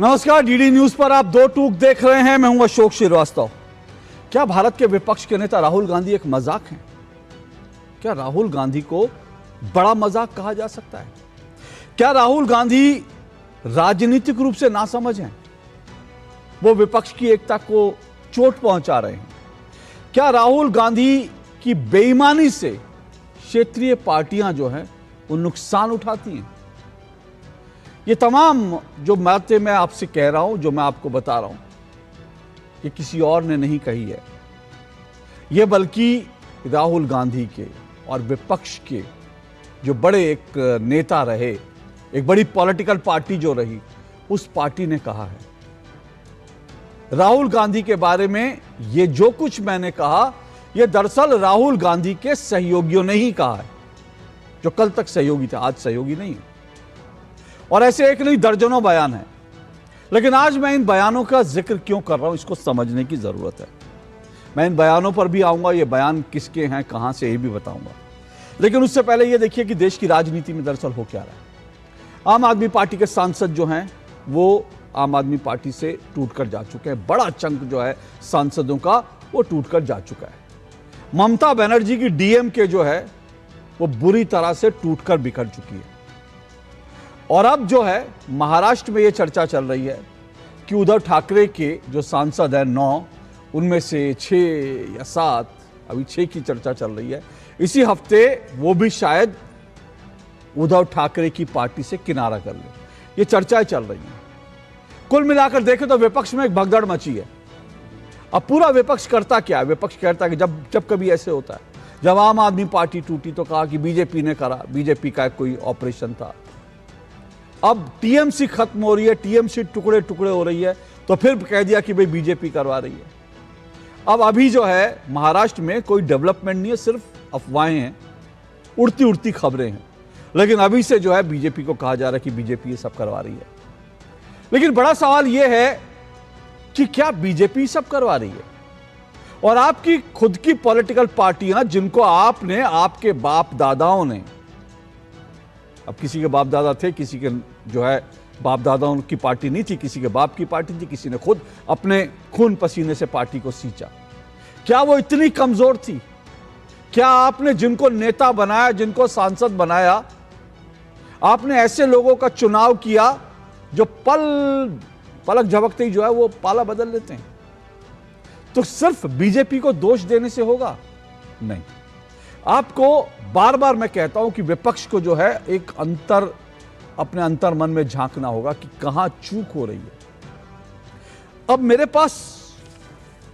नमस्कार, DD news पर आप दो टूक देख रहे हैं। मैं हूं अशोक श्रीवास्तव। क्या भारत के विपक्ष के नेता राहुल गांधी एक मजाक हैं? क्या राहुल गांधी को बड़ा मजाक कहा जा सकता है? क्या राहुल गांधी राजनीतिक रूप से नासमझ हैं? वो विपक्ष की एकता को चोट पहुंचा रहे हैं। क्या राहुल गांधी की बेईमानी से क्षेत्रीय पार्टियां जो हैं वो नुकसान उठाती हैं? ये तमाम जो बातें मैं आपसे कह रहा हूं, जो मैं आपको बता रहा हूं, ये किसी और ने नहीं कही है। ये बल्कि राहुल गांधी के और विपक्ष के जो बड़े एक नेता रहे, एक बड़ी पॉलिटिकल पार्टी जो रही, उस पार्टी ने कहा है। राहुल गांधी के बारे में ये जो कुछ मैंने कहा, ये दरअसल राहुल गांधी के सहयोगियों ने ही कहा है, जो कल तक सहयोगी थे, आज सहयोगी नहीं है। और ऐसे एक नहीं, दर्जनों बयान हैं। लेकिन आज मैं इन बयानों का जिक्र क्यों कर रहा हूं, इसको समझने की जरूरत है। मैं इन बयानों पर भी आऊंगा, ये बयान किसके हैं, कहां से, ये भी बताऊंगा। लेकिन उससे पहले ये देखिए कि देश की राजनीति में दरअसल हो क्या रहा है। आम आदमी पार्टी के सांसद जो हैं वो आम आदमी पार्टी से टूटकर जा चुके हैं। बड़ा चंक जो है सांसदों का वो टूटकर जा चुका है। ममता बनर्जी की डीएमके जो है वो बुरी तरह से टूटकर बिखर चुकी है। और अब जो है महाराष्ट्र में ये चर्चा चल रही है कि उद्धव ठाकरे के जो सांसद हैं 9, उनमें से 6 या 7, अभी 6 की चर्चा चल रही है, इसी हफ्ते वो भी शायद उद्धव ठाकरे की पार्टी से किनारा कर ले। ये चर्चाएं चल रही हैं। कुल मिलाकर देखें तो विपक्ष में एक भगदड़ मची है। अब पूरा विपक्ष करता क्या है? विपक्ष कहता है कि जब कभी ऐसे होता है, जब आम आदमी पार्टी टूटी तो कहा कि बीजेपी ने करा, बीजेपी का कोई ऑपरेशन था। अब टीएमसी खत्म हो रही है, टीएमसी टुकड़े टुकड़े हो रही है, तो फिर कह दिया कि भाई बीजेपी करवा रही है। अब अभी जो है महाराष्ट्र में कोई डेवलपमेंट नहीं है, सिर्फ अफवाहें हैं, उड़ती उड़ती खबरें हैं। लेकिन अभी से जो है बीजेपी को कहा जा रहा है कि बीजेपी ये सब करवा रही है। लेकिन बड़ा सवाल यह है कि क्या बीजेपी सब करवा रही है? और आपकी खुद की पॉलिटिकल पार्टियां, जिनको आपने, आपके बाप दादाओं ने, अब किसी के बाप दादा थे, किसी के जो है बाप दादाओं की पार्टी नहीं थी, किसी के बाप की पार्टी थी, किसी ने खुद अपने खून पसीने से पार्टी को सींचा, क्या वो इतनी कमजोर थी? क्या आपने जिनको नेता बनाया, जिनको सांसद बनाया, आपने ऐसे लोगों का चुनाव किया जो पलक झपकते ही जो है वो पाला बदल लेते हैं? तो सिर्फ बीजेपी को दोष देने से होगा? नहीं। आपको बार बार मैं कहता हूं कि विपक्ष को जो है एक अपने अंतर मन में झांकना होगा कि कहां चूक हो रही है। अब मेरे पास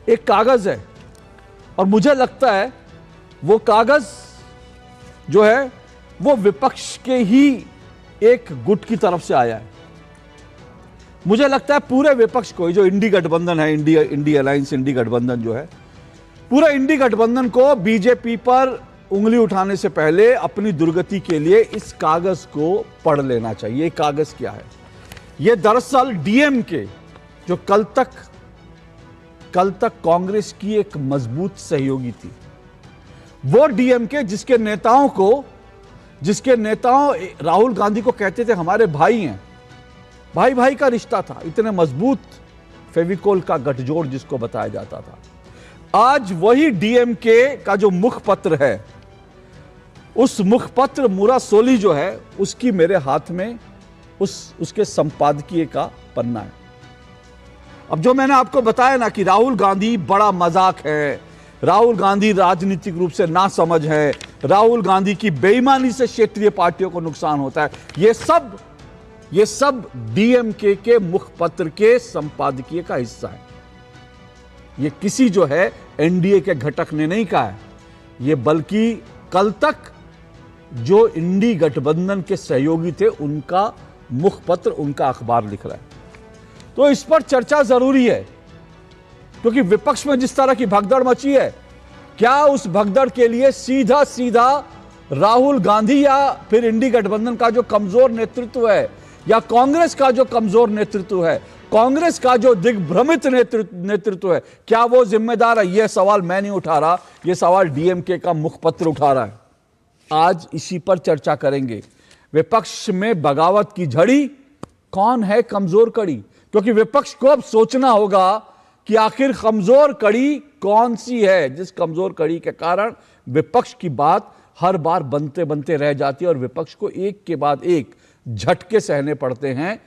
एक कागज है और मुझे लगता है वो कागज जो है वो विपक्ष के ही एक गुट की तरफ से आया है। मुझे लगता है पूरे विपक्ष को, जो इंडी गठबंधन है, इंडी अलायंस, इंडी गठबंधन जो है, पूरा इंडी गठबंधन को बीजेपी पर उंगली उठाने से पहले अपनी दुर्गति के लिए इस कागज को पढ़ लेना चाहिए। ये कागज क्या है? ये दरअसल डीएमके, जो कल तक कांग्रेस की एक मजबूत सहयोगी थी, वो डीएमके जिसके नेताओं राहुल गांधी को कहते थे हमारे भाई हैं, भाई भाई का रिश्ता था, इतने मजबूत फेविकोल का गठजोड़ जिसको बताया जाता था, आज वही डीएमके का जो मुखपत्र है, उस मुखपत्र मुरासोली जो है, उसकी मेरे हाथ में उसके संपादकीय का पन्ना है। अब जो मैंने आपको बताया ना कि राहुल गांधी बड़ा मजाक है, राहुल गांधी राजनीतिक रूप से नासमझ है, राहुल गांधी की बेईमानी से क्षेत्रीय पार्टियों को नुकसान होता है, ये सब डीएमके के मुखपत्र के संपादकीय का हिस्सा है। ये किसी जो है एनडीए के घटक ने नहीं कहा है, ये बल्कि कल तक जो इंडी गठबंधन के सहयोगी थे उनका मुखपत्र, उनका अखबार लिख रहा है। तो इस पर चर्चा जरूरी है, क्योंकि विपक्ष में जिस तरह की भगदड़ मची है, क्या उस भगदड़ के लिए सीधा राहुल गांधी या फिर इंडी गठबंधन का जो कमजोर नेतृत्व है, या कांग्रेस का जो कमजोर नेतृत्व है, कांग्रेस का जो दिग्भ्रमित नेतृत्व है, क्या वो जिम्मेदार है? यह सवाल मैं नहीं उठा रहा, यह सवाल डीएमके का मुखपत्र उठा रहा है। आज इसी पर चर्चा करेंगे। विपक्ष में बगावत की झड़ी, कौन है कमजोर कड़ी? क्योंकि विपक्ष को अब सोचना होगा कि आखिर कमजोर कड़ी कौन सी है, जिस कमजोर कड़ी के कारण विपक्ष की बात हर बार बनते बनते रह जाती है और विपक्ष को एक के बाद एक झटके सहने पड़ते हैं।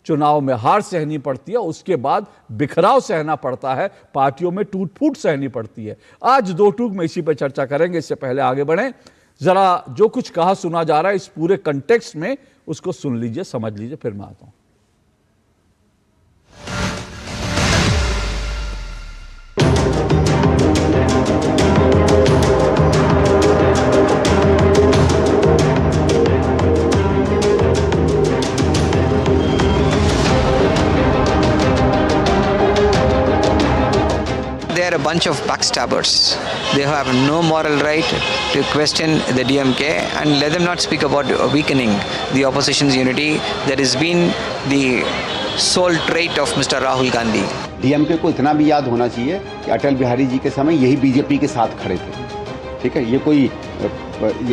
चुनाव में हार सहनी पड़ती है, उसके बाद बिखराव सहना पड़ता है, पार्टियों में टूट फूट सहनी पड़ती है। आज दो टूक में इसी पर चर्चा करेंगे। इससे पहले आगे बढ़ें, जरा जो कुछ कहा सुना जा रहा है इस पूरे कंटेक्स्ट में उसको सुन लीजिए, समझ लीजिए, फिर मैं आता हूं। They are a bunch of backstabbers. They have no moral right to question the DMK, and let them not speak about weakening the opposition's unity. That has been the sole trait of Mr. Rahul Gandhi. DMK को इतना भी याद होना चाहिए कि अटल बिहारी जी के समय यही बीजेपी के साथ खड़े थे। ठीक है, ये कोई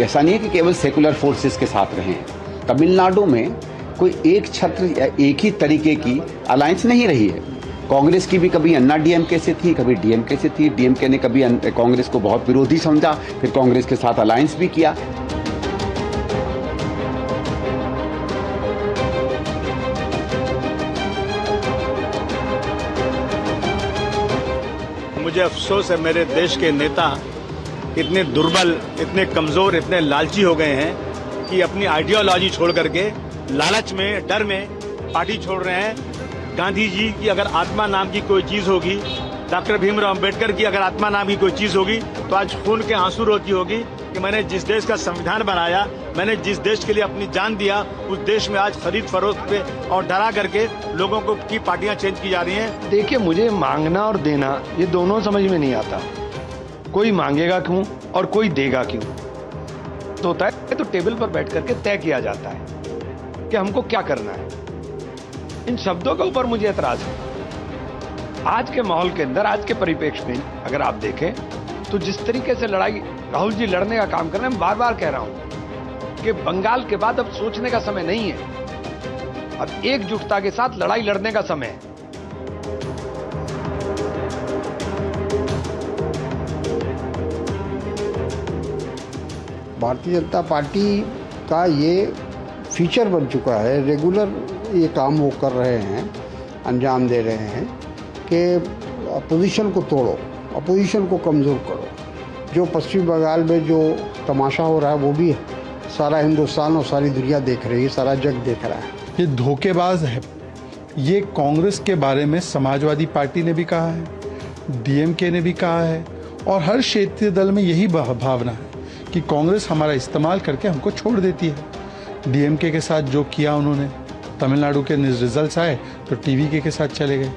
ऐसा नहीं है कि केवल सेकुलर फोर्सेस के साथ रहे हैं। तमिलनाडु में कोई एक छत्र या एक ही तरीके की अलायंस नहीं रही है। कांग्रेस की भी कभी अन्ना डीएमके से थी, कभी डीएमके से थी। डीएमके ने कभी कांग्रेस को बहुत विरोधी समझा, फिर कांग्रेस के साथ अलायंस भी किया। मुझे अफसोस है मेरे देश के नेता इतने दुर्बल, इतने कमजोर, इतने लालची हो गए हैं कि अपनी आइडियोलॉजी छोड़ करके लालच में, डर में पार्टी छोड़ रहे हैं। गांधी जी की अगर आत्मा नाम की कोई चीज होगी, डॉक्टर भीमराव अंबेडकर की अगर आत्मा नाम की कोई चीज होगी, तो आज खून के आंसू रोती होगी कि मैंने जिस देश का संविधान बनाया, मैंने जिस देश के लिए अपनी जान दिया, उस देश में आज खरीद फरोख्त पे और डरा करके लोगों को की पार्टियां चेंज की जा रही हैं। देखिए, मुझे मांगना और देना ये दोनों समझ में नहीं आता। कोई मांगेगा क्यों और कोई देगा क्यों? तो होता है तो टेबल पर बैठ करके तय किया जाता है कि हमको क्या करना है। इन शब्दों के ऊपर मुझे एतराज है। आज के माहौल के अंदर, आज के परिप्रेक्ष्य में अगर आप देखें तो जिस तरीके से लड़ाई राहुल जी लड़ने का काम कर रहे हैं, मैं बार बार कह रहा हूं कि बंगाल के बाद अब सोचने का समय नहीं है, अब एकजुटता के साथ लड़ाई लड़ने का समय है। भारतीय जनता पार्टी का ये फीचर बन चुका है, रेगुलर ये काम वो कर रहे हैं, अंजाम दे रहे हैं कि अपोजिशन को तोड़ो, अपोजिशन को कमज़ोर करो। जो पश्चिम बंगाल में जो तमाशा हो रहा है वो भी सारा हिंदुस्तान और सारी दुनिया देख रही है, सारा जग देख रहा है। ये धोखेबाज है। ये कांग्रेस के बारे में समाजवादी पार्टी ने भी कहा है, डीएमके ने भी कहा है, और हर क्षेत्रीय दल में यही भावना है कि कांग्रेस हमारा इस्तेमाल करके हमको छोड़ देती है। डीएमके के साथ जो किया उन्होंने, तमिलनाडु के रिजल्ट्स आए तो टीवीके के साथ चले गए।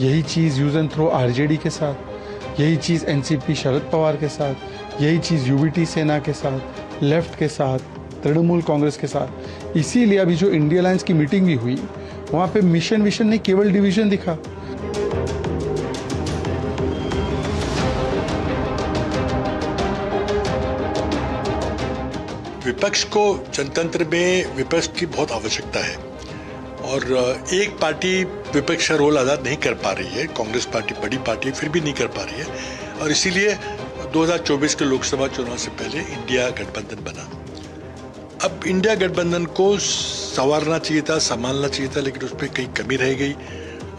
यही चीज़ यूज एंड थ्रो आरजेडी के साथ, यही चीज़ एनसीपी शरद पवार के साथ, यही चीज़ यूबीटी सेना के साथ, लेफ्ट के साथ, तृणमूल कांग्रेस के साथ। इसीलिए अभी जो इंडिया अलायंस की मीटिंग भी हुई, वहाँ पे मिशन विशन नहीं, केवल डिवीजन दिखा। विपक्ष को जनतंत्र में विपक्ष की बहुत आवश्यकता है और एक पार्टी विपक्ष का रोल अदा नहीं कर पा रही है। कांग्रेस पार्टी बड़ी पार्टी फिर भी नहीं कर पा रही है और इसीलिए 2024 के लोकसभा चुनाव से पहले इंडिया गठबंधन बना। अब इंडिया गठबंधन को संवारना चाहिए था, संभालना चाहिए था, लेकिन उसमें कहीं कमी रह गई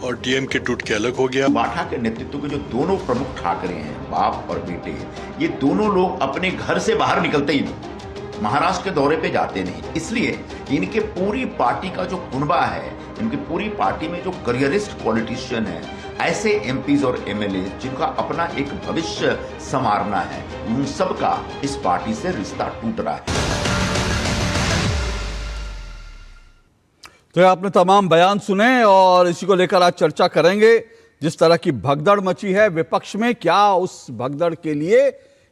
और डीएमके टूट के अलग हो गया। माठा के नेतृत्व के जो दोनों प्रमुख ठाकरे हैं, बाप और बेटे, ये दोनों लोग अपने घर से बाहर निकलते ही नहीं, महाराष्ट्र के दौरे पे जाते नहीं। इसलिए इनके पूरी पार्टी का जो कुनबा है, इनकी पूरी पार्टी में जो करियरिस्ट पॉलिटिशियन है, ऐसे एमपीज और एमएलए जिनका अपना एक भविष्य संवारना है, उन सब का इस पार्टी से रिश्ता टूट रहा है। तो आपने तमाम बयान सुने और इसी को लेकर आज चर्चा करेंगे। जिस तरह की भगदड़ मची है विपक्ष में, क्या उस भगदड़ के लिए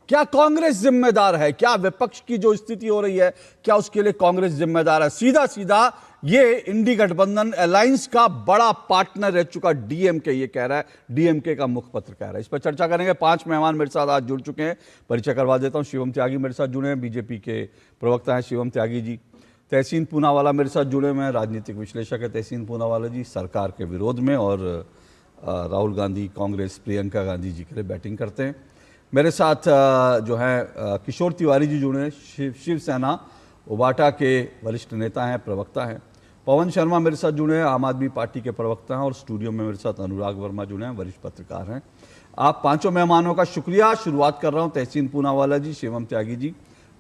क्या कांग्रेस जिम्मेदार है? क्या विपक्ष की जो स्थिति हो रही है, क्या उसके लिए कांग्रेस जिम्मेदार है? सीधा सीधा ये इंडी गठबंधन अलायंस का बड़ा पार्टनर रह चुका डीएमके ये कह रहा है, डीएमके का मुखपत्र कह रहा है। इस पर चर्चा करेंगे। 5 मेहमान मेरे साथ आज जुड़ चुके हैं, परिचय करवा देता हूं। शिवम त्यागी मेरे साथ जुड़े हैं, बीजेपी के प्रवक्ता हैं शिवम त्यागी जी। तहसीन पूनावाला मेरे साथ जुड़े हुए हैं, राजनीतिक विश्लेषक है तहसीन पूनावाला जी, सरकार के विरोध में, और राहुल गांधी कांग्रेस प्रियंका गांधी जी के लिए बैटिंग करते हैं। मेरे साथ जो है किशोर तिवारी जी जुड़े हैं, शिवसेना उबाटा के वरिष्ठ नेता हैं, प्रवक्ता हैं। पवन शर्मा मेरे साथ जुड़े हैं, आम आदमी पार्टी के प्रवक्ता हैं। और स्टूडियो में मेरे साथ अनुराग वर्मा जुड़े हैं, वरिष्ठ पत्रकार हैं। आप पांचों मेहमानों का शुक्रिया। शुरुआत कर रहा हूं तहसीन पूनावाला जी, शिवम त्यागी जी,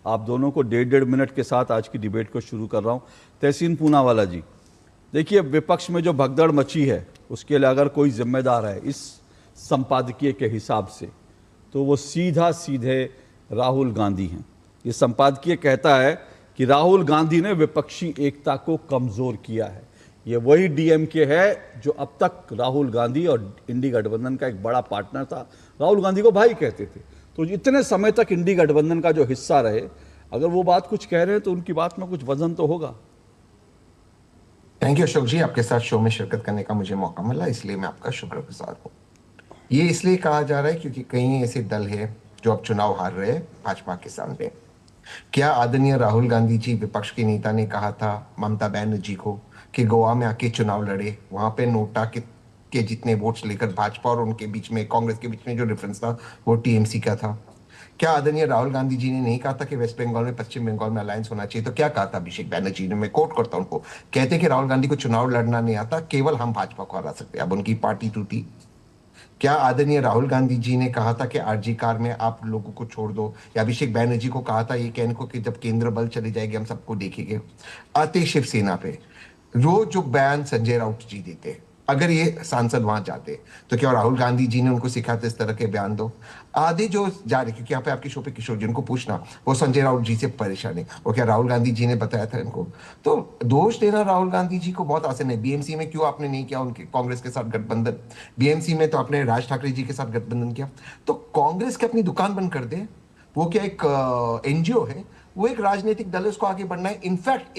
आप दोनों को 1.5 मिनट के साथ आज की डिबेट को शुरू कर रहा हूं। तहसीन पूनावाला जी, देखिए विपक्ष में जो भगदड़ मची है उसके लिए अगर कोई जिम्मेदार है इस संपादकीय के हिसाब से, तो वो सीधे राहुल गांधी हैं। ये संपादकीय कहता है कि राहुल गांधी ने विपक्षी एकता को कमजोर किया है। ये वही डीएमके है जो अब तक राहुल गांधी और इंडी गठबंधन का एक बड़ा पार्टनर था, राहुल गांधी को भाई कहते थे। तो इतने समय तक इंडी गठबंधन का जो हिस्सा रहे, अगर वो बात कुछ कह रहे हैं तो उनकी बात में कुछ वजन तो होगा। थैंक यू अशोक जी, आपके साथ शो में शिरकत करने का मुझे मौका मिला, इसलिए मैं आपका शुक्रगुजार हूँ। ये इसलिए कहा जा रहा है क्योंकि कई ऐसे दल है जो अब चुनाव हार रहे हैं भाजपा के सामने। क्या आदरणीय राहुल गांधी जी, विपक्ष के नेता, ने कहा था ममता बनर्जी को कि गोवा में आके चुनाव लड़े, वहां पे नोटा के जितने वोट्स लेकर भाजपा और उनके बीच में, कांग्रेस के बीच में जो डिफरेंस था वो टीएमसी का था। क्या आदरणीय राहुल गांधी जी ने नहीं कहा था कि वेस्ट बंगाल में, पश्चिम बंगाल में अलायंस होना चाहिए? तो क्या कहा था अभिषेक बैनर्जी ने? मैं कोट करता हूं उनको, कहते कि राहुल गांधी को चुनाव लड़ना नहीं आता, केवल हम भाजपा को हरा सकते। अब उनकी पार्टी टूटी। क्या आदरणीय राहुल गांधी जी ने कहा था कि आरजी कार में आप लोगों को छोड़ दो, या अभिषेक बैनर्जी को कहा था ये कहने को कि जब केंद्र बल चले जाएगी हम सबको देखेंगे? आते शिवसेना पे रोज जो बयान संजय राउत जी देते, अगर ये सांसद वहां जाते तो क्या राहुल गांधी जी ने उनको सिखाते इस तरह के बयान दो? आधे जो जा रहे, क्योंकि यहाँ पे आपके शो पे किशोर जी, उनको पूछना, वो संजय राउत जी से परेशान है, और क्या राहुल गांधी जी ने बताया था इनको? तो दोष देना राहुल गांधी जी को बहुत आसान है। बीएमसी में क्यों आपने नहीं किया उनके कांग्रेस के साथ गठबंधन? बीएमसी में तो आपने राज ठाकरे जी के साथ गठबंधन किया। तो कांग्रेस की अपनी दुकान बंद कर दे, वो क्या एक एनजीओ है? वो एक राजनीतिक दल है, उसको आगे बढ़ना है। इनफैक्ट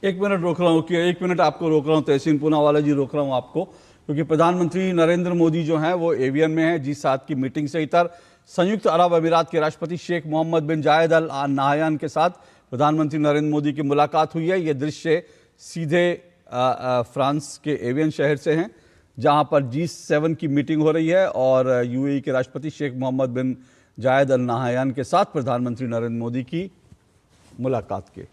एक मिनट रोक रहा हूँ, कि 1 मिनट आपको रोक रहा हूँ तहसीन पूनावाला जी, रोक रहा हूँ आपको, क्योंकि प्रधानमंत्री नरेंद्र मोदी जो हैं वो एवियन में है G7 की मीटिंग से इतर संयुक्त अरब अमीरात के राष्ट्रपति शेख मोहम्मद बिन जायद अल नाहयान के साथ प्रधानमंत्री नरेंद्र मोदी की मुलाकात हुई है। ये दृश्य सीधे फ्रांस के एवियन शहर से हैं, जहां पर G7 की मीटिंग हो रही है और यूएई के राष्ट्रपति शेख मोहम्मद बिन जायद अल नाहयान के साथ प्रधानमंत्री नरेंद्र मोदी की मुलाकात के।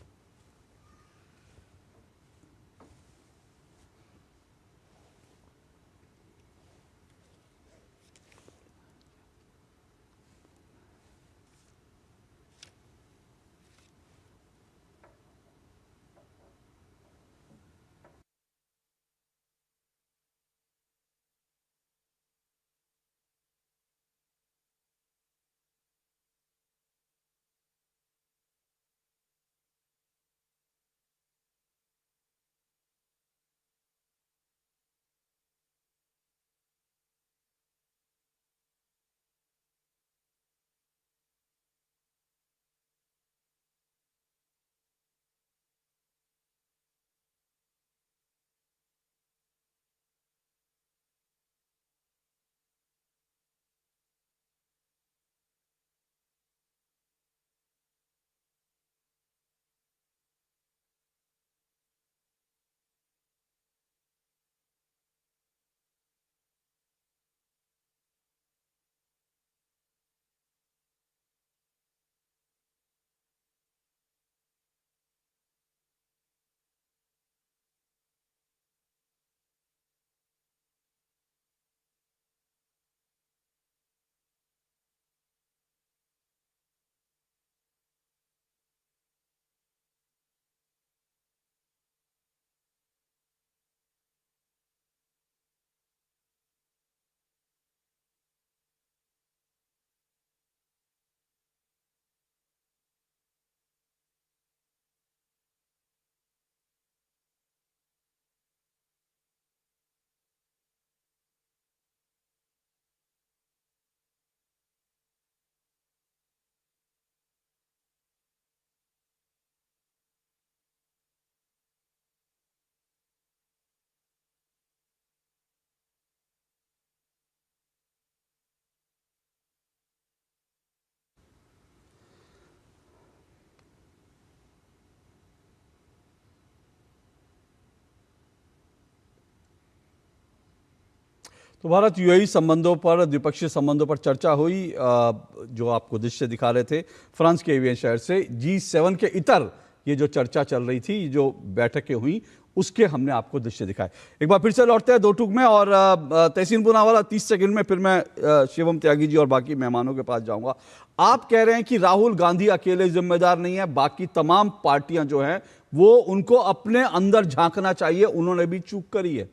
तो भारत यूएई संबंधों पर, द्विपक्षीय संबंधों पर चर्चा हुई। जो आपको दृश्य दिखा रहे थे फ्रांस के एवियन शहर से, G7 के इतर ये जो चर्चा चल रही थी, जो बैठकें हुई, उसके हमने आपको दृश्य दिखाए। एक बार फिर से लौटते हैं दो टूक में, और तहसीन पूनावाला 30 सेकंड में, फिर मैं शिवम त्यागी जी और बाकी मेहमानों के पास जाऊंगा। आप कह रहे हैं कि राहुल गांधी अकेले जिम्मेदार नहीं है, बाकी तमाम पार्टियां जो हैं वो उनको अपने अंदर झांकना चाहिए, उन्होंने भी चूक करी है।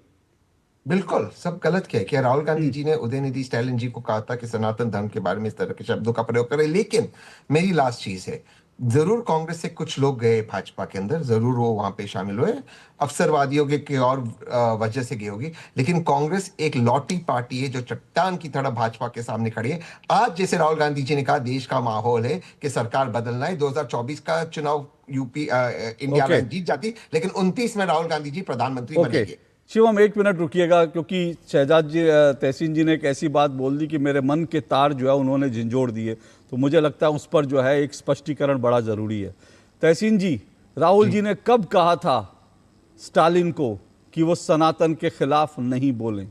बिल्कुल, सब गलत किया। क्या राहुल गांधी जी ने उदयनिधि स्टालिन जी को कहा था कि सनातन धर्म के बारे में इस तरह के शब्दों का प्रयोग करें? लेकिन मेरी लास्ट चीज है, जरूर कांग्रेस से कुछ लोग गए भाजपा के अंदर, जरूर वो वहां पे शामिल हुए, अवसरवादियों के और वजह से गई होगी, लेकिन कांग्रेस एक लौटी पार्टी है जो चट्टान की तरह भाजपा के सामने खड़ी है। आज जैसे राहुल गांधी जी ने कहा देश का माहौल है कि सरकार बदलना है, 2024 का चुनाव यूपी इंडिया में जीत जाती, लेकिन 29 में राहुल गांधी जी प्रधानमंत्री बनेंगे। शिवम एक मिनट रुकिएगा, क्योंकि शहजाद जी, तहसीन जी ने एक ऐसी बात बोल दी कि मेरे मन के तार जो है उन्होंने झंझोड़ दिए, तो मुझे लगता है उस पर जो है एक स्पष्टीकरण बड़ा जरूरी है। तहसीन जी, राहुल जी ने कब कहा था स्टालिन को कि वो सनातन के खिलाफ नहीं बोलें?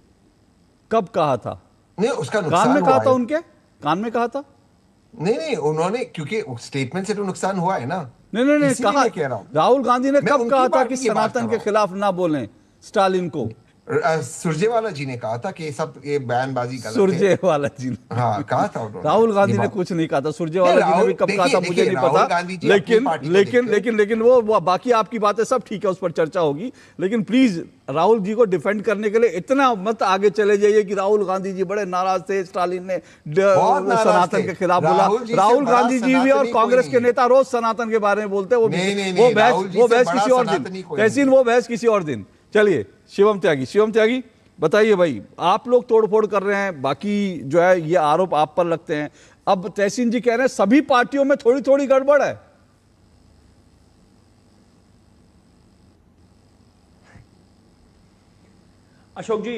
कब कहा था? नहीं, उसका कान में कहा था, उनके कान में कहा था? नहीं, उन्होंने, क्योंकि स्टेटमेंट से तो नुकसान हुआ है ना। नहीं कहा, राहुल गांधी ने कब कहा था कि सनातन के खिलाफ ना बोलें स्टालिन को? सुरजेवाला जी ने कहा था कि सब ये बयानबाजी गलत है। सुरजेवाला जी ने, हाँ, कहा था उन्होंने। राहुल गांधी ने कुछ नहीं कहा था। सुरजेवाला जी ने भी कब कहा था मुझे नहीं पता, लेकिन वो बाकी आपकी बातें सब ठीक है, उस पर चर्चा होगी, लेकिन प्लीज राहुल जी को डिफेंड करने के लिए इतना मत आगे चले जाइए कि राहुल गांधी जी बड़े नाराज थे, स्टालिन ने सनातन के खिलाफ बोला। राहुल गांधी जी भी और कांग्रेस के नेता रोज सनातन के बारे में बोलते हैं, वो बहस किसी और दिन, तहसीन वो बहस किसी और दिन। चलिए शिवम त्यागी बताइए भाई, आप लोग तोड़फोड़ कर रहे हैं, बाकी जो है ये आरोप आप पर लगते हैं, अब तहसीन जी कह रहे हैं सभी पार्टियों में थोड़ी थोड़ी गड़बड़ है। अशोक जी,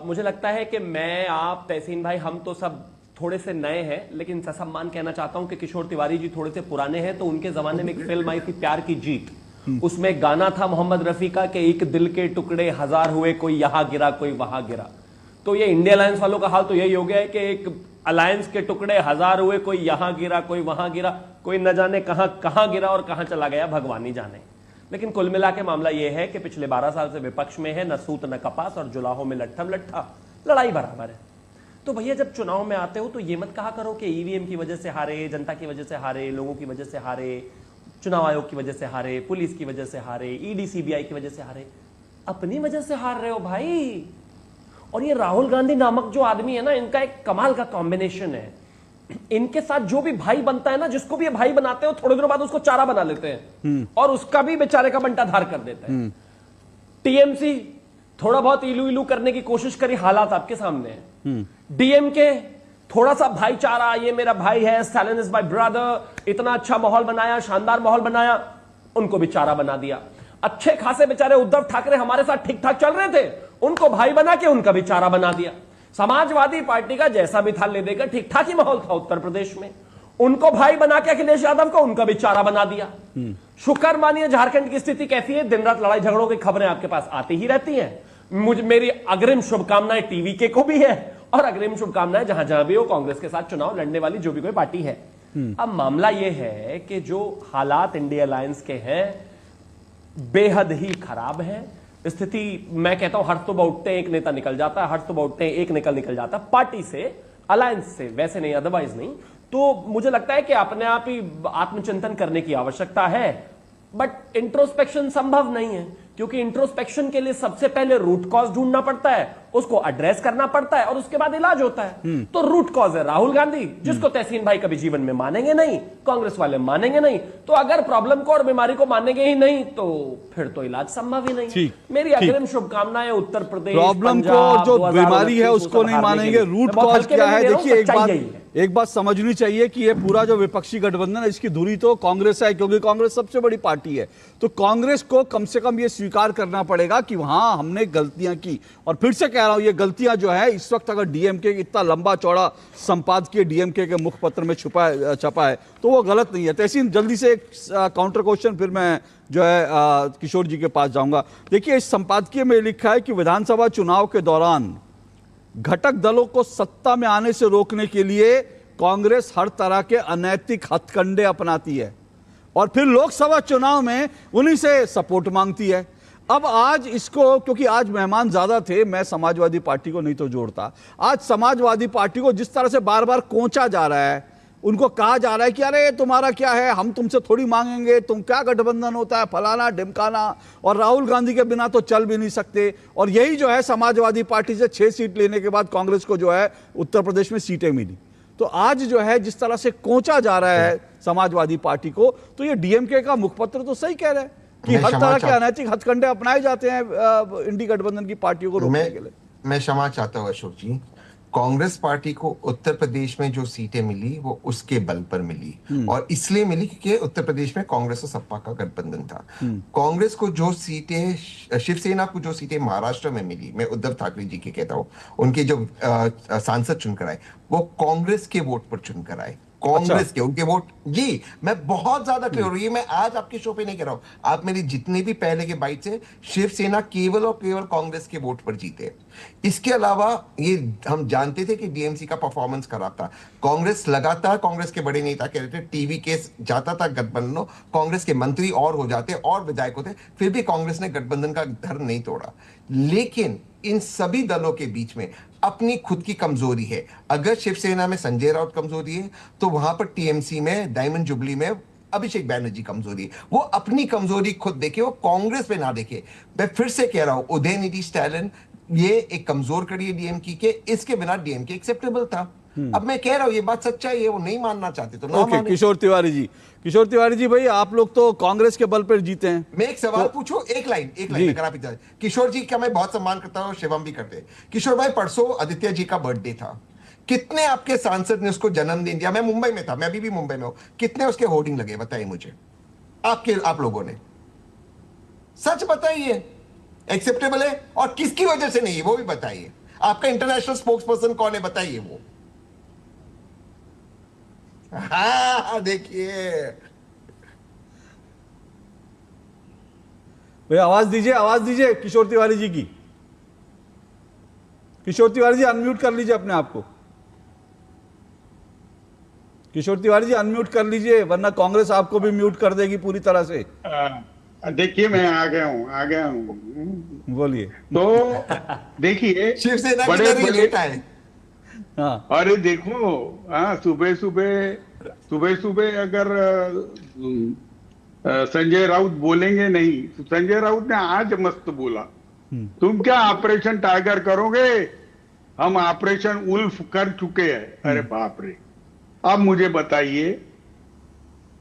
मुझे लगता है कि मैं, आप, तहसीन भाई, हम तो सब थोड़े से नए हैं, लेकिन ससम्मान कहना चाहता हूं कि किशोर तिवारी जी थोड़े से पुराने हैं। तो उनके जमाने में एक फिल्म आई थी प्यार की जीत, उसमें गाना था मोहम्मद रफी का कि एक दिल के टुकड़े हजार हुए, कोई यहां गिरा कोई वहां गिरा। तो ये इंडिया अलायंस वालों का हाल तो यही हो गया है कि एक अलायंस के टुकड़े हजार हुए, कोई यहां गिरा कोई वहां गिरा, कोई न जाने कहां कहां गिरा और कहां चला गया भगवान ही जाने। लेकिन कुल मिला के मामला यह है कि पिछले 12 साल से विपक्ष में है, न सूत न कपास, और जुलाहों में लट्ठम लट्ठा, लड़ाई बराबर है। तो भैया जब चुनाव में आते हो तो ये मत कहा करो कि ईवीएम की वजह से हारे, जनता की वजह से हारे, लोगों की वजह से हारे, चुनाव आयोग की वजह से हारे, पुलिस की वजह से हारे, ईडी सीबीआई की वजह से हारे। अपनी वजह से हार रहे हो भाई। और ये राहुल गांधी नामक जो आदमी है ना, इनका एक कमाल का कॉम्बिनेशन है। इनके साथ जो भी भाई बनता है ना, जिसको भी ये भाई बनाते हो, थोड़े दिनों बाद उसको चारा बना लेते हैं और उसका भी बेचारे का बंटाधार कर देते हैं। टीएमसी थोड़ा बहुत इलू इलू करने की कोशिश करी, हालात आपके सामने है। डीएमके थोड़ा सा भाईचारा, ये मेरा भाई है, स्टालिन इज माय ब्रदर, इतना अच्छा माहौल बनाया, शानदार माहौल बनाया, उनको भी चारा बना दिया। अच्छे खासे बेचारे उद्धव ठाकरे हमारे साथ ठीक ठाक चल रहे थे, उनको भाई बना के उनका भी चारा बना दिया। समाजवादी पार्टी का जैसा भी था ले देकर ठीक ठाक ही माहौल था उत्तर प्रदेश में, उनको भाई बना के अखिलेश यादव को उनका भी चारा बना दिया। शुक्र मानिए झारखंड की स्थिति कैसी है, दिन रात लड़ाई झगड़ों की खबरें आपके पास आती ही रहती हैं। मेरी अग्रिम शुभकामनाएं टीवी के को भी है और अग्रिम शुभकामनाएं जहां जहां भी हो कांग्रेस के साथ चुनाव लड़ने वाली जो भी कोई पार्टी है। अब मामला यह है कि जो हालात इंडिया अलायंस के हैं बेहद ही खराब है स्थिति। मैं कहता हूं हर सुबह उठते हैं एक नेता निकल जाता है, हर सुबह उठते हैं एक निकल जाता है पार्टी से, अलायंस से, वैसे नहीं, अदरवाइज नहीं। तो मुझे लगता है कि अपने आप ही आत्मचिंतन करने की आवश्यकता है, बट इंट्रोस्पेक्शन संभव नहीं है, क्योंकि इंट्रोस्पेक्शन के लिए सबसे पहले रूट कॉज ढूंढना पड़ता है, उसको एड्रेस करना पड़ता है और उसके बाद इलाज होता है। तो रूट कॉज है राहुल गांधी, जिसको तहसीन भाई कभी जीवन में मानेंगे नहीं, कांग्रेस वाले मानेंगे नहीं। तो अगर प्रॉब्लम को और बीमारी को मानेंगे ही नहीं तो फिर तो इलाज संभव ही नहीं। मेरी अग्रिम शुभकामनाएं उत्तर प्रदेश, प्रॉब्लम को जो बीमारी है उसको नहीं मानेंगे, रूट कॉज क्या है? देखिए एक बात समझनी चाहिए कि ये पूरा जो विपक्षी गठबंधन है इसकी धुरी तो कांग्रेस है, क्योंकि कांग्रेस सबसे बड़ी पार्टी है। तो कांग्रेस को कम से कम ये स्वीकार करना पड़ेगा कि वहां हमने गलतियां की। और फिर से कह रहा हूं, ये गलतियां जो है इस वक्त अगर डीएमके इतना लंबा चौड़ा संपादकीय डीएमके के मुखपत्र में छपा है तो वो गलत नहीं है। तहसीन जल्दी से एक काउंटर क्वेश्चन, फिर मैं जो है किशोर जी के पास जाऊंगा। देखिए इस संपादकीय में लिखा है कि विधानसभा चुनाव के दौरान घटक दलों को सत्ता में आने से रोकने के लिए कांग्रेस हर तरह के अनैतिक हथकंडे अपनाती है और फिर लोकसभा चुनाव में उन्हीं से सपोर्ट मांगती है। अब आज इसको, क्योंकि आज मेहमान ज्यादा थे, मैं समाजवादी पार्टी को नहीं तो जोड़ता, आज समाजवादी पार्टी को जिस तरह से बार बार कोंचा जा रहा है, उनको कहा जा रहा है कि अरे तुम्हारा क्या है, हम तुमसे थोड़ी मांगेंगे, तुम क्या गठबंधन होता है, फलाना ढिमकाना, और राहुल गांधी के बिना तो चल भी नहीं सकते। और यही जो है समाजवादी पार्टी से 6 सीट लेने के बाद कांग्रेस को जो है उत्तर प्रदेश में सीटें मिली। तो आज जो है जिस तरह से कोंचा जा रहा है समाजवादी पार्टी को, तो ये डीएमके का मुखपत्र तो सही कह रहा है कि हर तरह के अनैतिक हथकंडे अपनाए जाते हैं इंडी गठबंधन की पार्टियों को रोकने के लिए। मैं क्षमा चाहता हूँ अशोक जी, कांग्रेस पार्टी को उत्तर प्रदेश में जो सीटें मिली वो उसके बल पर मिली, और इसलिए मिली क्योंकि उत्तर प्रदेश में कांग्रेस और सपा का गठबंधन था। कांग्रेस को जो सीटें, शिवसेना को जो सीटें महाराष्ट्र में मिली, मैं उद्धव ठाकरे जी के कहता हूँ, उनके जो सांसद चुनकर आए वो कांग्रेस के वोट पर चुनकर आए, कांग्रेस के उनके वोट। जी मैं बहुत ज्यादा क्लियर हूं, ये मैं आज आपके शो पे नहीं कह रहा हूं, आप मेरी जितने भी पहले के बाइट से, शिवसेना केवल और केवल कांग्रेस के वोट पर जीते। इसके अलावा ये हम जानते थे कि डीएमसी का परफॉर्मेंस खराब था। कांग्रेस लगातार, कांग्रेस के बड़े नेता कह रहे थे टीवी केस जाता था गठबंधन, कांग्रेस के मंत्री और हो जाते और विधायक होते, फिर भी कांग्रेस ने गठबंधन का धर्म नहीं तोड़ा। लेकिन इन सभी दलों के बीच में अपनी खुद की कमजोरी है। अगर शिवसेना में संजय राउत कमजोरी है तो वहां पर टीएमसी में, डायमंड जुबली में अभिषेक बैनर्जी कमजोरी है। वो अपनी कमजोरी खुद देखे, वो कांग्रेस पे ना देखे। मैं फिर से कह रहा हूं, उदयनिधि स्टैलिन ये एक कमजोर कड़ी है डीएमके के, इसके बिना डीएमके एक्सेप्टेबल था। अब मैं कह रहा हूं ये बात सच्चाई है, वो नहीं मानना चाहते तो ना माने। किशोर तिवारी जी भाई, आप लोग तो कांग्रेस के बल पर जीते हैं। मैं एक सवाल पूछूं, एक लाइन अगर आप इजाजत। किशोर जी का मैं बहुत सम्मान करता हूं, शिवम भी करते हैं। किशोर भाई, परसों आदित्य जी का बर्थडे था, कितने आपके सांसद ने उसको जन्मदिन दिया? मैं मुंबई में था, मैं अभी भी मुंबई में हूं, कितने उसके होर्डिंग लगे बताइए मुझे, आप लोगों ने, सच बताइए। एक्सेप्टेबल है और किसकी वजह से नहीं है वो भी बताइए। आपका इंटरनेशनल स्पोक्स पर्सन कौन है बताइए वो। हाँ देखिए भैया, आवाज दीजिए किशोर तिवारी जी की। किशोर तिवारी जी अनम्यूट कर लीजिए अपने आप को। किशोर तिवारी जी अनम्यूट कर लीजिए, वरना कांग्रेस आपको भी म्यूट कर देगी पूरी तरह से। देखिए मैं आ गया हूँ। बोलिए। तो देखिए शिवसेना बड़े लेट आए। हाँ, अरे देखो, हाँ, सुबह सुबह अगर संजय राउत बोलेंगे नहीं, तो संजय राउत ने आज मस्त बोला, तुम क्या ऑपरेशन टाइगर करोगे, हम ऑपरेशन उल्फ कर चुके हैं। अरे बाप रे। अब मुझे बताइए,